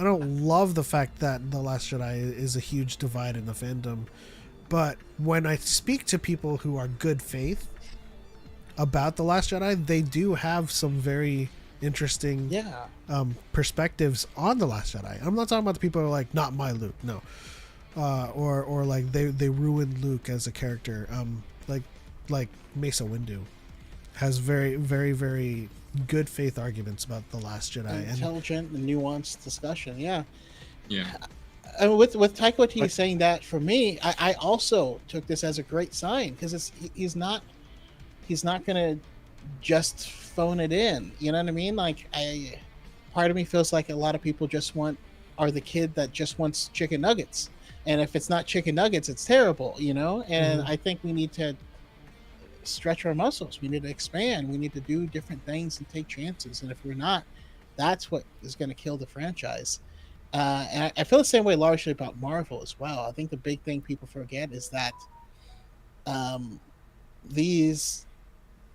don't love the fact that The Last Jedi is a huge divide in the fandom, but when I speak to people who are good faith about The Last Jedi, they do have some very interesting Yeah. perspectives on The Last Jedi. I'm not talking about the people who are like, not my Luke, no, or like they ruined Luke as a character. Like Mesa Windu has very, very, very good faith arguments about The Last Jedi. And Intelligent and nuanced discussion. Yeah. Yeah. And with Taika Waititi saying that, for me, I also took this as a great sign, because he's not he's not gonna just phone it in. You know what I mean? Like, part of me feels like a lot of people are the kid that just wants chicken nuggets, and if it's not chicken nuggets, it's terrible. You know, and I think we need to stretch our muscles. We need to expand. We need to do different things and take chances. And if we're not, that's what is going to kill the franchise. And I feel the same way largely about Marvel as well. I think the big thing people forget is that these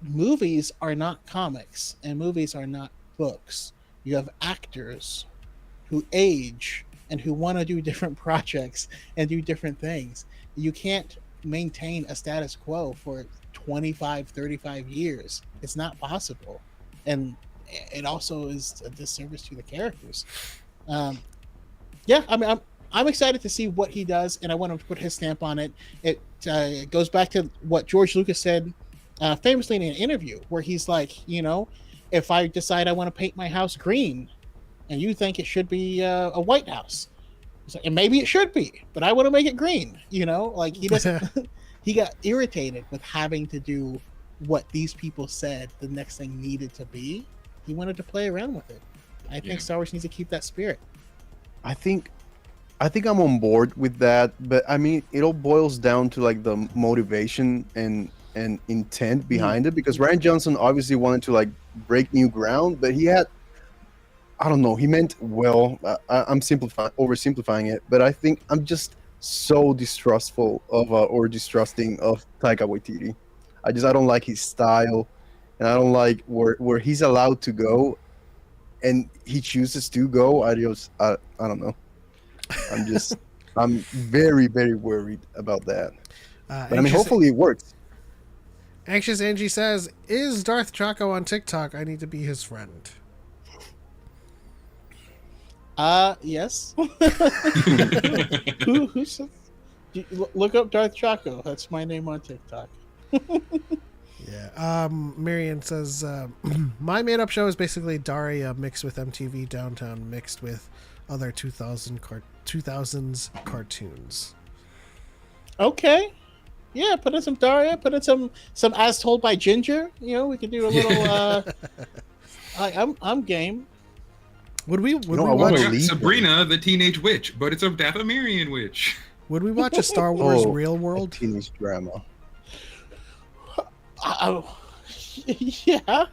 movies are not comics and movies are not books. You have actors who age and who want to do different projects and do different things. You can't maintain a status quo for 25, 35 years. It's not possible. And it also is a disservice to the characters. Yeah, I mean, I'm excited to see what he does, and I want him to put his stamp on it. It goes back to what George Lucas said famously in an interview, where he's like, you know, if I decide I want to paint my house green, and you think it should be a white house, like, and maybe it should be, but I want to make it green. You know, like he doesn't. He got irritated with having to do what these people said the next thing needed to be. He wanted to play around with it. I think Star Wars needs to keep that spirit. I think I'm on board with that, but I mean, it all boils down to like the motivation and intent behind it, because Ryan Johnson obviously wanted to like break new ground, but he had, I don't know, he meant well. I'm oversimplifying it, but I think I'm just so distrusting of Taika Waititi. I don't like his style, and I don't like where he's allowed to go, and he chooses to go. I don't know. I'm very, very worried about that. But I mean, hopefully it works. Anxious Angie says, "Is Darth Choco on TikTok? I need to be his friend." Yes. Who said? Look up Darth Choco. That's my name on TikTok. Yeah. Marion says, my made-up show is basically Daria mixed with MTV Downtown mixed with other 2000s cartoons. Okay. Yeah, put in some Daria. Put in some As Told by Ginger. You know, we could do a little. I'm game. Would we We watch got Sabrina, the Teenage Witch, but it's a Dathomirian witch. Would we watch a Star Wars Real World? Teenage drama. Yeah.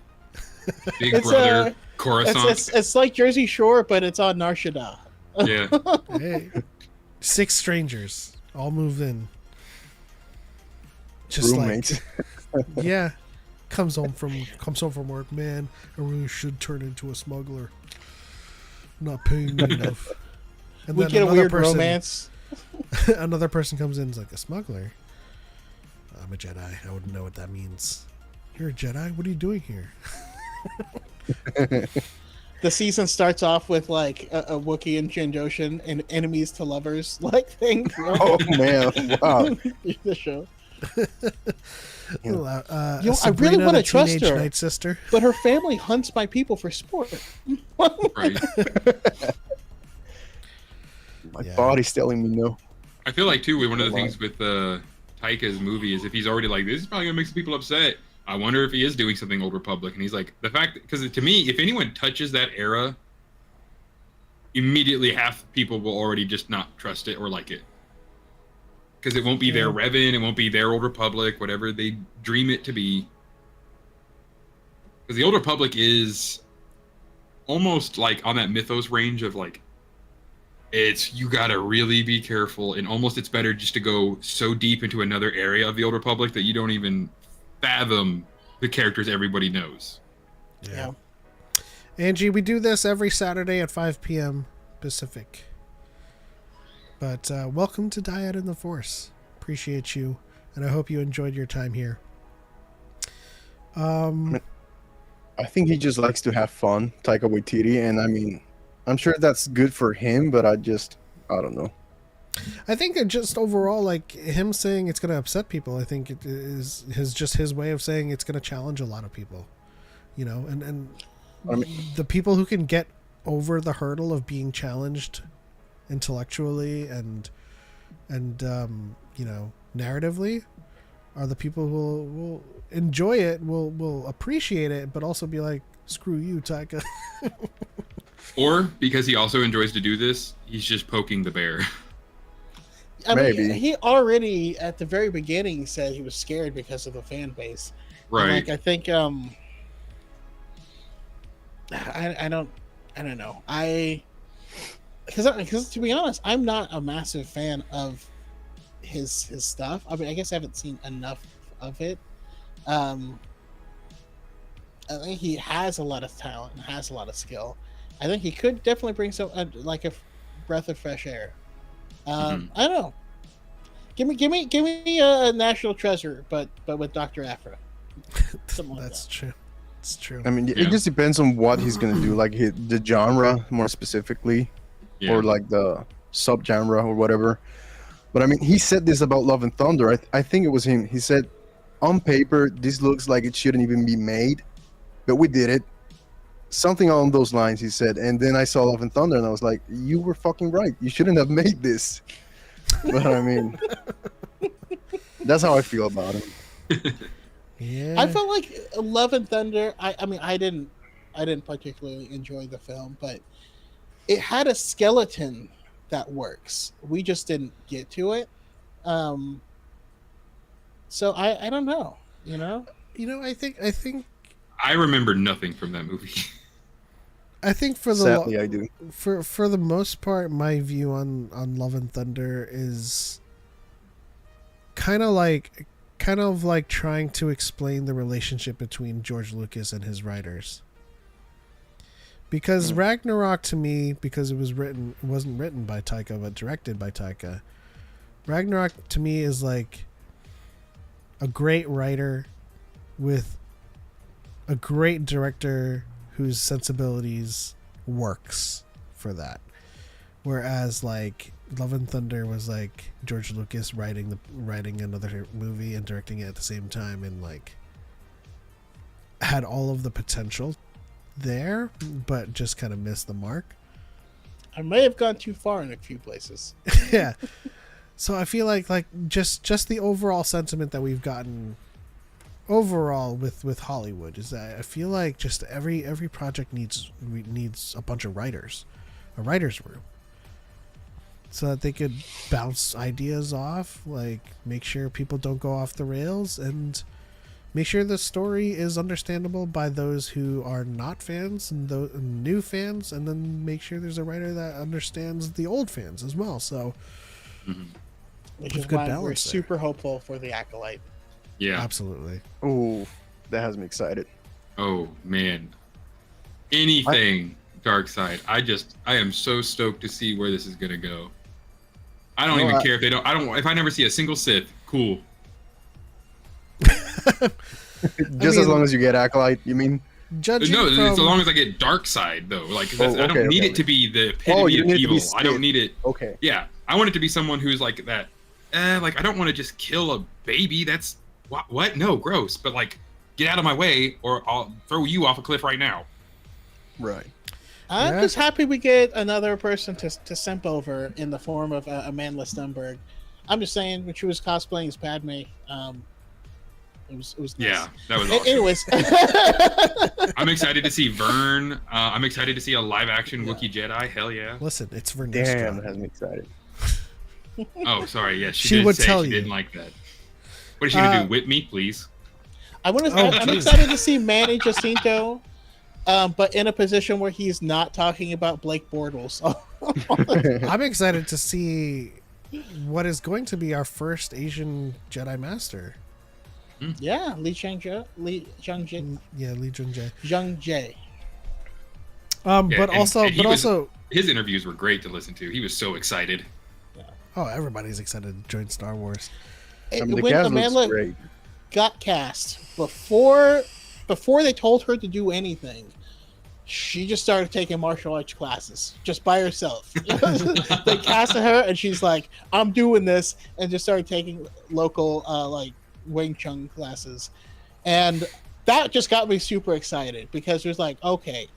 Big Brother, Coruscant. It's like Jersey Shore, but it's on Nar Shaddaa. Yeah. Hey, 6 strangers all move in. Just roommates. Yeah. Comes home from work, man. I really should turn into a smuggler. Not paying me enough. And we then get a weird romance. Another person comes in and is like, a smuggler? I'm a Jedi. I wouldn't know what that means. You're a Jedi? What are you doing here? The season starts off with like a Wookiee and Trandoshan and enemies to lovers like thing. Oh man! Wow. The show. I really want to trust her, Night sister. but her family hunts my people for sport. Right. My body's telling me no. I feel like too, one of the things with Taika's movie is if he's already like, this is probably gonna make some people upset. I wonder if he is doing something Old Republic, and he's like, the fact, because to me, if anyone touches that era, immediately half people will already just not trust it or like it, because it won't be their Revan, it won't be their Old Republic, whatever they dream it to be. Because the Old Republic is almost like on that mythos range of like, you gotta really be careful, and almost it's better just to go so deep into another area of the Old Republic that you don't even fathom the characters everybody knows. Yeah. Angie, we do this every Saturday at 5 p.m. Pacific. But welcome to Dyad in the Force. Appreciate you, and I hope you enjoyed your time here. I think he just likes to have fun, Taika Waititi, and I mean, I'm sure that's good for him, but I don't know. I think that just overall, like him saying it's going to upset people, I think it is his way of saying it's going to challenge a lot of people, you know, and I mean, the people who can get over the hurdle of being challenged intellectually and you know, narratively are the people who will enjoy it, will appreciate it, but also be like, screw you, Taika. Or because he also enjoys to do this, he's just poking the bear. I mean, Maybe. he already at the very beginning said he was scared because of the fan base. And, Right. like I think I don't know. Because to be honest, I'm not a massive fan of his stuff. I mean, I guess I haven't seen enough of it. I think he has a lot of talent and has a lot of skill. I think he could definitely bring some like a breath of fresh air. I don't know. Give me a National Treasure, but with Dr. Afra. Something like That's that. true. It's true. I mean, Yeah. it just depends on what he's gonna do, like the genre more specifically, Yeah. or like the subgenre or whatever. But I mean, he said this about Love and Thunder. I think it was him. He said, on paper, this looks like it shouldn't even be made, but we did it. Something along those lines, he said. And then I saw Love and Thunder, and I was like, you were fucking right. You shouldn't have made this. But I mean, that's how I feel about him. Yeah. I felt like Love and Thunder. I mean, I didn't particularly enjoy the film, but it had a skeleton that works. We just didn't get to it. So I don't know. You know. I think I remember nothing from that movie. for the Sadly, I do. for the most part, my view on Love and Thunder is kind of like trying to explain the relationship between George Lucas and his writers. Because Ragnarok, to me, because it wasn't written by Taika but directed by Taika. Ragnarok to me is like a great writer with a great director whose sensibilities works for that. Whereas like Love and Thunder was like George Lucas writing another movie and directing it at the same time, and like had all of the potential there, but just kind of missed the mark. I may have gone too far in a few places. Yeah. So I feel like just the overall sentiment that we've gotten overall with Hollywood is that I feel like just every project needs a bunch of writers, a writer's room, so that they could bounce ideas off, like make sure people don't go off the rails, and make sure the story is understandable by those who are not fans and those new fans, and then make sure there's a writer that understands the old fans as well. So Which With is good why we're balance there. super hopeful for the Acolyte. Yeah. absolutely. Oh, that has me excited. Oh man. Anything Dark Side. I am so stoked to see where this is gonna go. I don't No, even care if they don't. If I never see a single Sith, cool. Just as long as you get Acolyte, you mean? Judging No, from, as long as I get Dark Side though. Like that's, I don't okay, need okay. it to be the Oh, epitome you of need it to be evil. I don't Sith. need it. Okay. Yeah, I want it to be someone who's like that. Like I don't want to just kill a baby. That's what? No, gross. But like, get out of my way, or I'll throw you off a cliff right now. Right. I'm Yeah. just happy we get another person to simp over in the form of Amanda Stenberg. I'm just saying, when she was cosplaying as Padme, it was nice. Yeah, that was awesome. Anyways, I'm excited to see Vern. I'm excited to see a live action Wookiee Jedi. Hell yeah. listen, it's Damn, Vernistra. that has me excited. Oh, sorry. Yes, She she did would say tell she you. didn't like that. What is she gonna Uh, do? Whip me, please? I'm geez. excited to see Manny Jacinto, but in a position where he's not talking about Blake Bortles. I'm excited to see what is going to be our first Asian Jedi Master. Yeah, Lee Chang-jae. Yeah, Lee Jun-jae. Jung Jae. Yeah, But and also, he was- also, His interviews were great to listen to. He was so excited. oh, everybody's excited to join Star Wars. I mean, the When cast Amanda looks great. got cast, before they told her to do anything, she just started taking martial arts classes just by herself. They casted her, and she's like, "I'm doing this," and just started taking local like Wing Chun classes, and that just got me super excited because it was like, okay,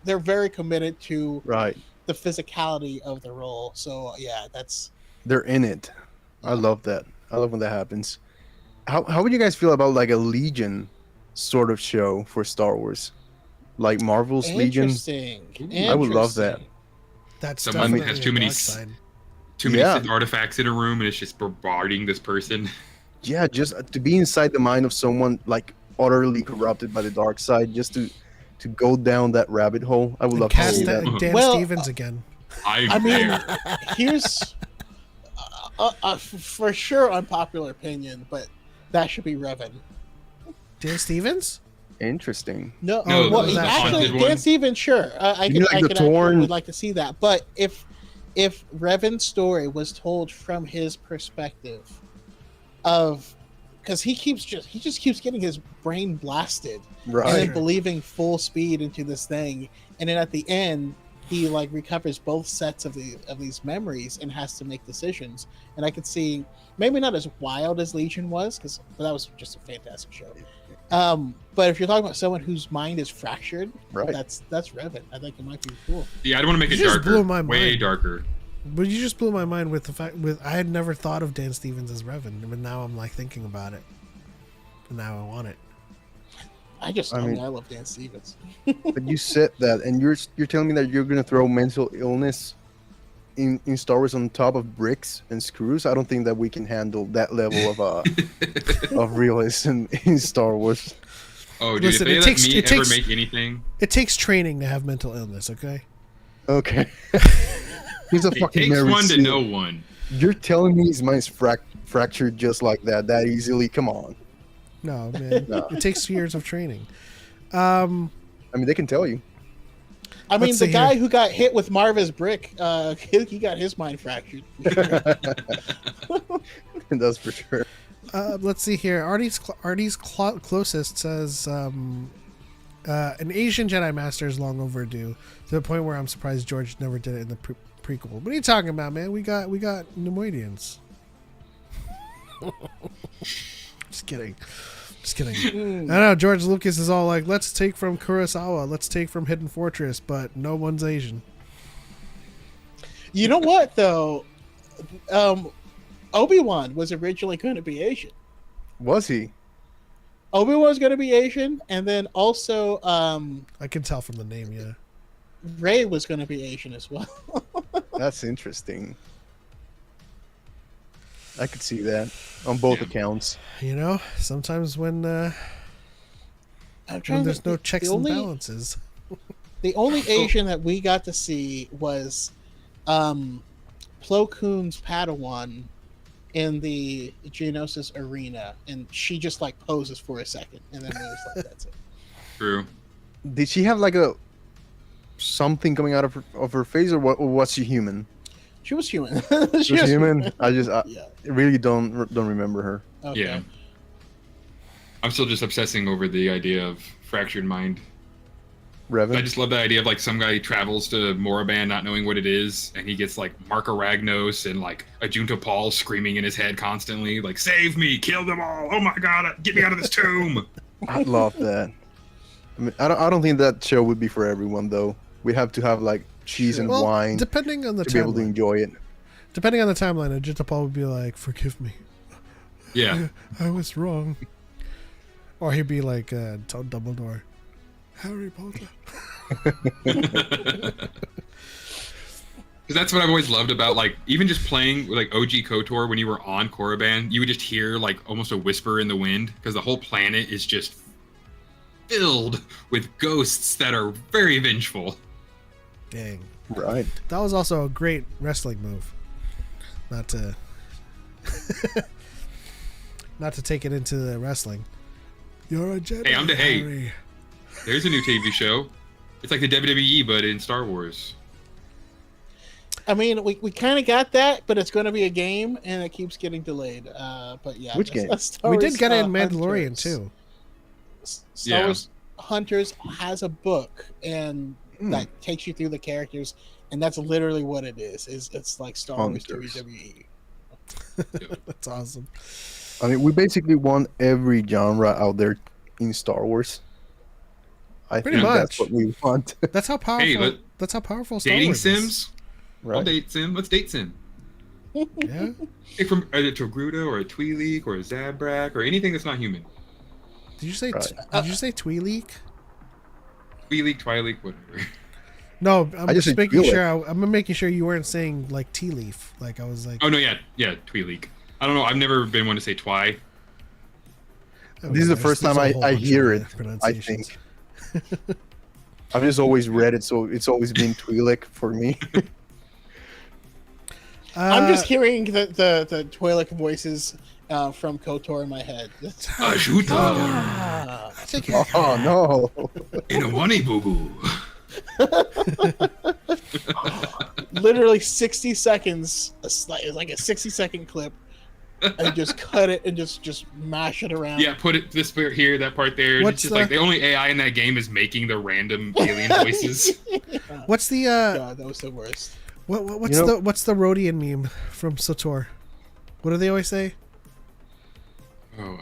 they're very committed to Right. the physicality of the role. So yeah, that's They're in it. I love that. I love when that happens. How would you guys feel about like a Legion sort of show for Star Wars, like Marvel's Legion? Interesting. I would love that. That's Someone definitely has a too many dark side. Too many Yeah. Sith artifacts in a room, and it's just bombarding this person. Yeah, just to be inside the mind of someone like utterly corrupted by the dark side, just to go down that rabbit hole. I would And love to cast see that. Dan Well, Stevens again. I mean, here's for sure unpopular opinion, but that should be Revan. Dan Stevens? Interesting. No, No, well, the actually, haunted Dan one. Stevens, sure. I You could, like I the could actually torn- would like to see that. But if Revan's story was told from his perspective of, because he just keeps getting his brain blasted and Right. then believing full speed into this thing, and then at the end he like recovers both sets of these memories and has to make decisions. And I could see maybe not as wild as Legion was, because that was just a fantastic show. But if you're talking about someone whose mind is fractured, Right. that's Revan. I think it might be cool. Yeah, I'd want to make it You just darker, blew my way mind. darker. But you just blew my mind with the fact I had never thought of Dan Stevens as Revan, but now I'm like thinking about it. And now I want it. I I mean- love Dan Stevens. But you said that, and you're telling me that you're gonna throw mental illness in Star Wars on top of bricks and screws. I don't think that we can handle that level of realism in Star Wars. Oh, dude, Listen, if it they takes- let me it ever takes- make anything, It takes training to have mental illness, okay? Okay. He's a it fucking takes Navy one to SEAL. know one. You're telling me his mind's fractured just like that easily? Come on. No, man. No. It takes years of training. I mean, they can tell you. I mean, Let's the see guy here. who got hit with Marva's brick, he got his mind fractured. That's for sure. Let's see here. Artie's closest says an Asian Jedi Master is long overdue, to the point where I'm surprised George never did it in the prequel. What are you talking about, man? We got Nemoidians. Just kidding. Just kidding. I don't know. George Lucas is all like, let's take from Kurosawa, let's take from Hidden Fortress, but no one's Asian. You know what, though? Obi-Wan was originally going to be Asian. Was he? Obi-Wan was going to be Asian, and then also I can tell from the name, yeah. Rey was going to be Asian as well. That's interesting. I could see that on both accounts. You know, sometimes when I'm there's no think checks and balances. The only Asian that we got to see was Plo Koon's Padawan in the Geonosis arena, and she just like poses for a second, and then we was like, that's it. True. Did she have like a something coming out of her face, or what? Or was she human? She was human. She was human. I Yeah. really don't remember her. Okay. Yeah. I'm still just obsessing over the idea of fractured mind. I Revan. just love that idea of like some guy travels to Moraband not knowing what it is, and he gets like Mark Aragnos and like a Junta Paul screaming in his head constantly, like, save me, kill them all, oh my god, get me out of this tomb. I love that. I mean, I don't think that show would be for everyone though. We have to have like cheese and Well, wine to depending on the be able to timeline. enjoy it. Depending on the timeline, Ajita Paul would be like, forgive me. Yeah. I was wrong. Or he'd be like Dumbledore. Harry Potter. Because that's what I've always loved about, like, even just playing with, like, OG KOTOR when you were on Korriban, you would just hear, like, almost a whisper in the wind, because the whole planet is just filled with ghosts that are very vengeful. Dang. Right. That was also a great wrestling move. Not to not to take it into the wrestling. You're a Jedi. Hey, I'm the hate. Harry. There's a new TV show. It's like the WWE, but in Star Wars. I mean, we kind of got that, but it's going to be a game, and it keeps getting delayed. But yeah, Which game? Star We Wars, did get it in Mandalorian Hunters. too. Star Yeah. Wars Hunters has a book, and that takes you through the characters, and that's literally what it is. It's like Star Wars Hunters. WWE. That's awesome. I mean, we basically want every genre out there in Star Wars. I Pretty think that's much. what we want. That's how powerful. Hey, that's how powerful Star Dating Wars is. sims? I'll Right. date sim. Let's date sim. Yeah. Like from either Togruta or a Twi'lek or a Zabrak or anything that's not human. Did you say? Right. Did you say Twi'lek? Twi'lek, Twi'lek, whatever. No, I'm I just just said making Twi'lek. sure. I'm making sure you weren't saying like tea leaf. Like I was like. Oh no, yeah, Twi'lek. I don't know. I've never been one to say Twi. This is the first time I hear it, I Pronunciations. think. I've just always read it, so it's always been Twi'lek for me. I'm just hearing the Twi'lek voices from KOTOR in my head. Ashuta Oh no! in a money boo boo. Literally 60 seconds, like a 60-second clip, and just cut it and just mash it around. Yeah, put it this part here, that part there. What's It's just the- like the only AI in that game is making the random alien voices. What's the God, that was the worst. what's You know- what's the Rodian meme from SWTOR? What do they always say? Oh,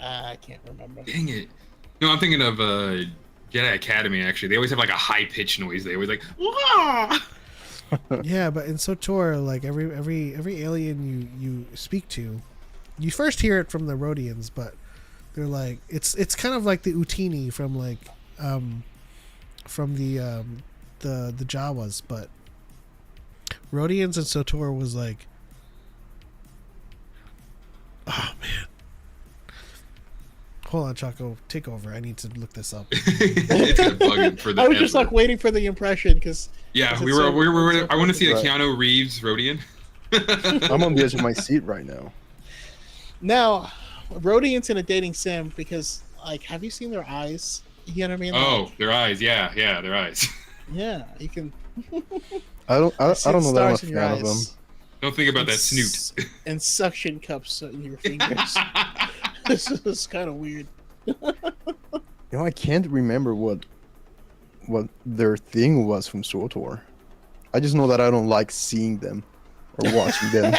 I can't remember. dang it. No, I'm thinking of Jedi Academy. Actually, they always have like a high pitched noise. They always like, "Wah!" Yeah, but in SWTOR, like every alien you speak to, you first hear it from the Rodians, but they're like it's kind of like the Utini from like from the Jawas, but Rodians and SWTOR was like, oh man. Hold on, Choco, take over. I need to look this up. It's gonna bug it for the. I was just like waiting for the impression because yeah, it's we so- were. I want to see a Right. Keanu Reeves Rodian. I'm on the edge of my seat right now. now Rodians in a dating sim because like, have you seen their eyes? You know what I mean? Oh, Like, their eyes. Yeah, their eyes. yeah, you can. I don't know that I'm a stars in your fan of them. eyes. Don't think about that And snoot. and suction cups in your fingers. This is kind of weird. You know, I can't remember what their thing was from SWTOR. I just know that I don't like seeing them or watching them.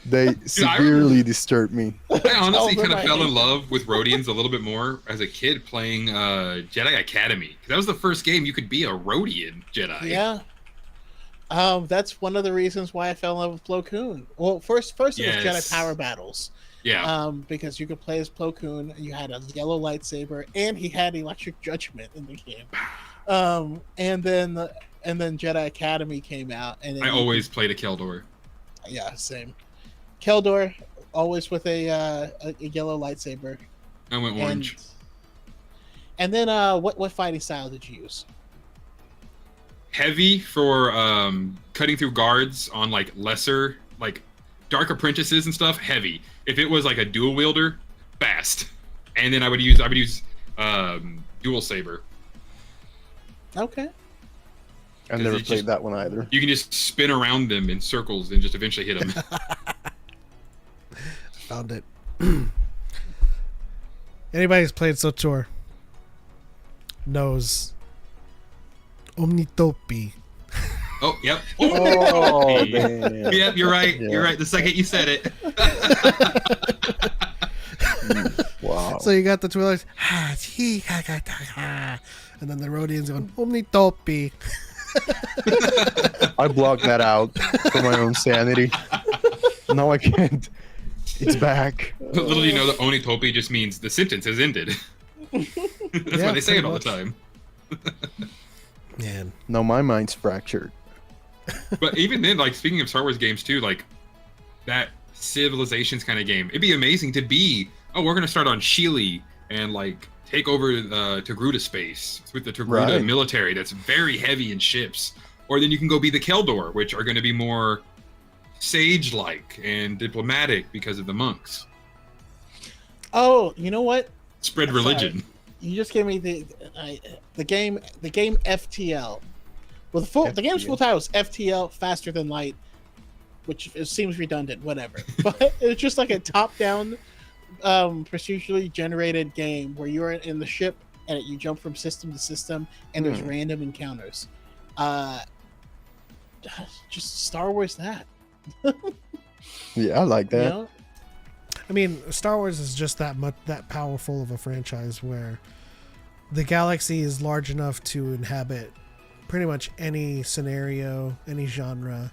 They severely disturb me. I honestly Tell them kind of I fell hate in love with Rodians a little bit more as a kid playing Jedi Academy. That was the first game you could be a Rodian Jedi. Yeah. That's one of the reasons why I fell in love with Plo Koon. Well, first it was Yes. Jedi Power Battles. Yeah. Because you could play as Plo Koon, you had a yellow lightsaber, and he had electric judgment in the game. And then Jedi Academy came out, and then I always played a Keldor. yeah, same. Keldor always with a yellow lightsaber. I went orange. And then what fighting style did you use? Heavy for cutting through guards on like lesser, like dark apprentices and stuff. Heavy. If it was like a dual wielder, fast. And then I would use dual saber. Okay. I've never it's played just- that one either. You can just spin around them in circles and just eventually hit them. Found it. Anybody who's played SWTOR knows Omnitopi. Oh, yep. Oh, damn. Yep, you're right. Yeah. You're right. The second you said it. Wow. So you got the Twilight, and then the Rodians going Omnitopi. I blocked that out for my own sanity. Now I can't. It's back. Little do you know that Onitopi just means the sentence has ended. That's Yeah, why they say it pretty all much. the time. Man, Now my mind's fractured. But even then, like speaking of Star Wars games too, like that Civilizations kind of game, it'd be amazing to be. Oh, we're gonna start on Sheely and like take over Togruta space with the Togruta Right. military that's very heavy in ships. Or then you can go be the Keldor, which are going to be more sage-like and diplomatic because of the monks. Oh, you know what? Spread Sorry. religion. You just gave me the game FTL. Well, the game's full title is FTL, Faster Than Light, which it seems redundant. Whatever, but it's just like a top-down, procedurally generated game where you're in the ship and you jump from system to system, and there's random encounters. Just Star Wars that. Yeah, I like You that. know? I mean, Star Wars is just that powerful of a franchise where the galaxy is large enough to inhabit pretty much any scenario, any genre.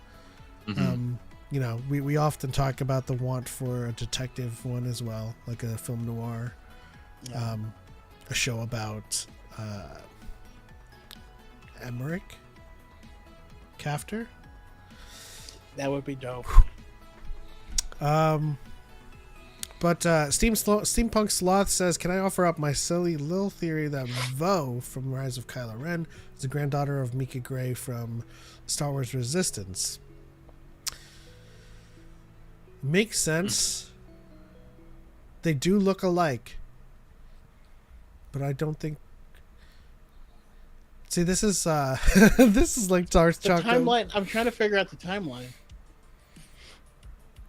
You know, we often talk about the want for a detective one as well, like a film noir, a show about Emmerich Kafter. That would be dope. But Steampunk Sloth says, can I offer up my silly little theory that Vo from Rise of Kylo Ren is the granddaughter of Mika Gray from Star Wars Resistance? Makes sense. They do look alike. But I don't think... See, this is this is like Darth Choco. The timeline. I'm trying to figure out the timeline.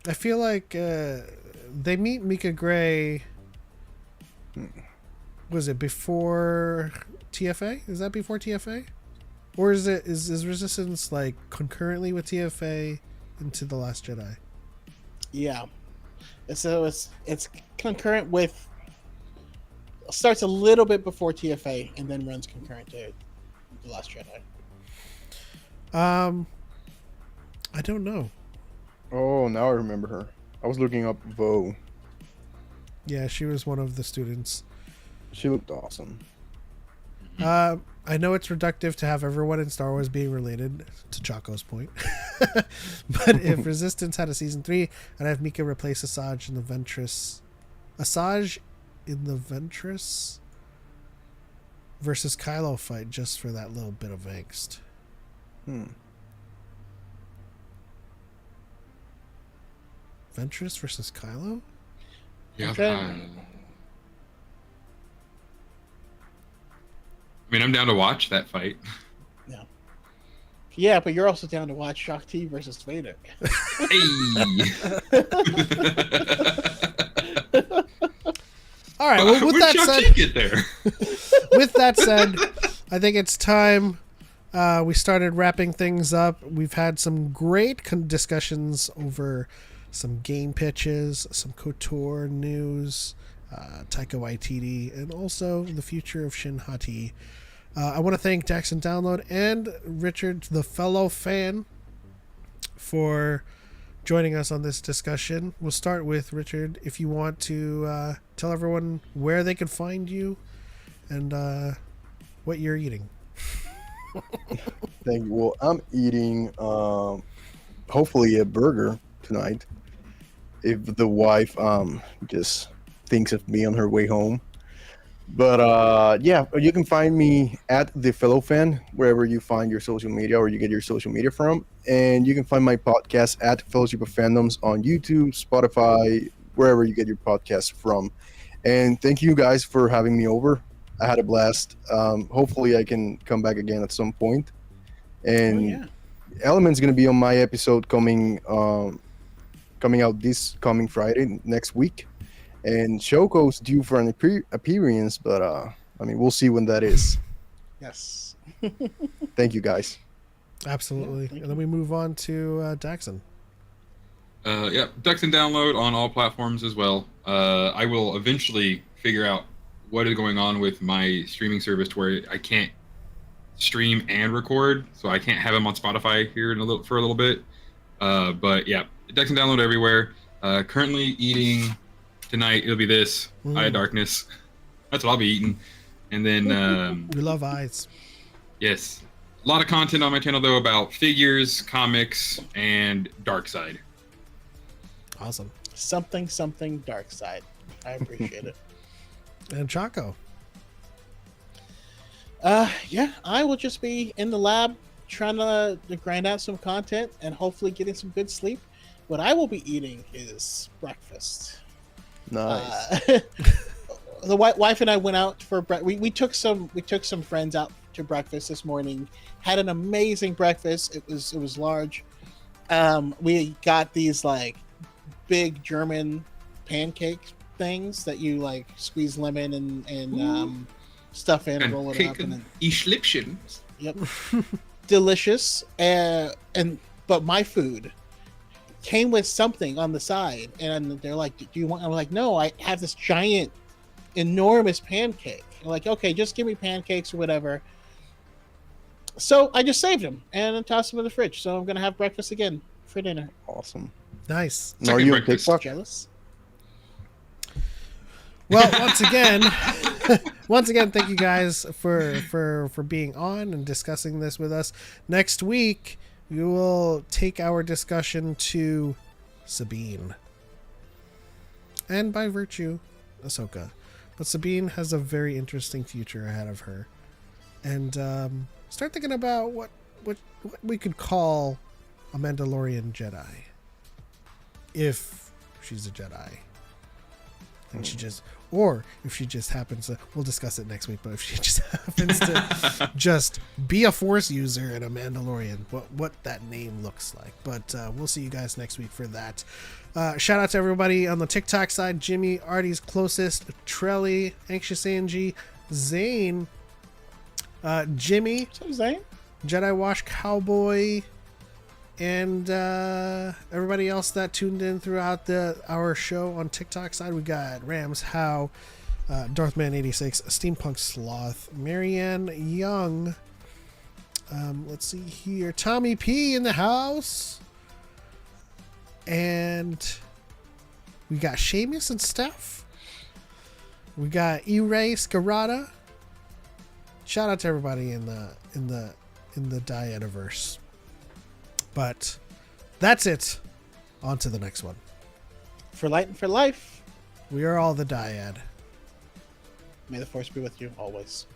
I feel like they meet Mika Gray. Was it before TFA? Is that before TFA? Or is Resistance like concurrently with TFA into The Last Jedi? Yeah. So it's concurrent with. Starts a little bit before TFA and then runs concurrent to The Last Jedi. I don't know. Oh, now I remember her. I was looking up Vo. Yeah, she was one of the students. She looked awesome. I know it's reductive to have everyone in Star Wars being related, to Choco's point. But if Resistance had a season 3, I'd have Mika replace Asajj in the Ventress. Asajj in the Ventress versus Kylo fight just for that little bit of angst. Ventress versus Kylo? Yeah. Okay. I mean, I'm down to watch that fight. Yeah, but you're also down to watch Shakti versus Vader. Hey. All right. Well, with Where'd that Shang-Chi said, get there? with that said, I think it's time. We started wrapping things up. We've had some great discussions over some game pitches, some Kotor news, Taika Waititi, and also the future of Shin Hati. I want to thank Daxon Download and Richard, the fellow fan, for joining us on this discussion. We'll start with Richard. If you want to tell everyone where they can find you and what you're eating. Thank you. Well, I'm eating hopefully a burger tonight. If the wife just thinks of me on her way home. But yeah, you can find me at the Fellow Fan wherever you find your social media or you get your social media from, and you can find my podcast at Fellowship of Fandoms on YouTube, Spotify, wherever you get your podcasts from. And thank you guys for having me over. I had a blast. Hopefully, I can come back again at some point. And Element's gonna be on my episode coming out this coming Friday next week. And Choco's due for an appearance, but I mean, we'll see when that is. Yes. Thank you, guys. Absolutely. And then we move on to Daxon. Yeah, Daxon Download on all platforms as well. I will eventually figure out what is going on with my streaming service to where I can't stream and record, so I can't have them on Spotify here for a little bit. But yeah, Daxon Download everywhere. Currently eating. Tonight it'll be this Eye of Darkness. That's what I'll be eating. And then we love eyes. Yes, a lot of content on my channel though about figures, comics, and dark side. Awesome. Something dark side. I appreciate it. And Choco. Yeah, I will just be in the lab trying to grind out some content and hopefully getting some good sleep. What I will be eating is breakfast. Nice. The wife and I went out for we took some friends out to breakfast this morning. Had an amazing breakfast. It was large. We got these like big German pancake things that you like squeeze lemon and stuff in and roll it up and then Schlippchen. Yep. Delicious. But my food came with something on the side, and they're like, "Do you want?" I'm like, "No, I have this giant, enormous pancake." I'm like, "Okay, just give me pancakes or whatever." So I just saved them and then tossed them in the fridge. So I'm gonna have breakfast again for dinner. Awesome. Nice. And are you on breakfast. TikTok? Jealous? Well, once again, thank you guys for being on and discussing this with us. Next week, we will take our discussion to Sabine, and by virtue, Ahsoka. But Sabine has a very interesting future ahead of her, and start thinking about what we could call a Mandalorian Jedi, if she's a Jedi. And she just, or if she just happens to, we'll discuss it next week, but if she just happens to just be a Force user and a Mandalorian, what that name looks like. But we'll see you guys next week for that. Shout out to everybody on the TikTok side: Jimmy, Artie's Closest, Trelly, Anxious Angie, Zane, Jimmy, What's up, Zane? Jedi Wash Cowboy, and everybody else that tuned in throughout our show on TikTok side. We got Rams How, Darthman86, Steampunk Sloth, Marianne Young. Let's see here, Tommy P in the house, and we got Seamus and Steph. We got E-Ray Scarada. Shout out to everybody in the Dyadiverse. But that's it. On to the next one. For light and for life. We are all the Dyad. May the Force be with you always.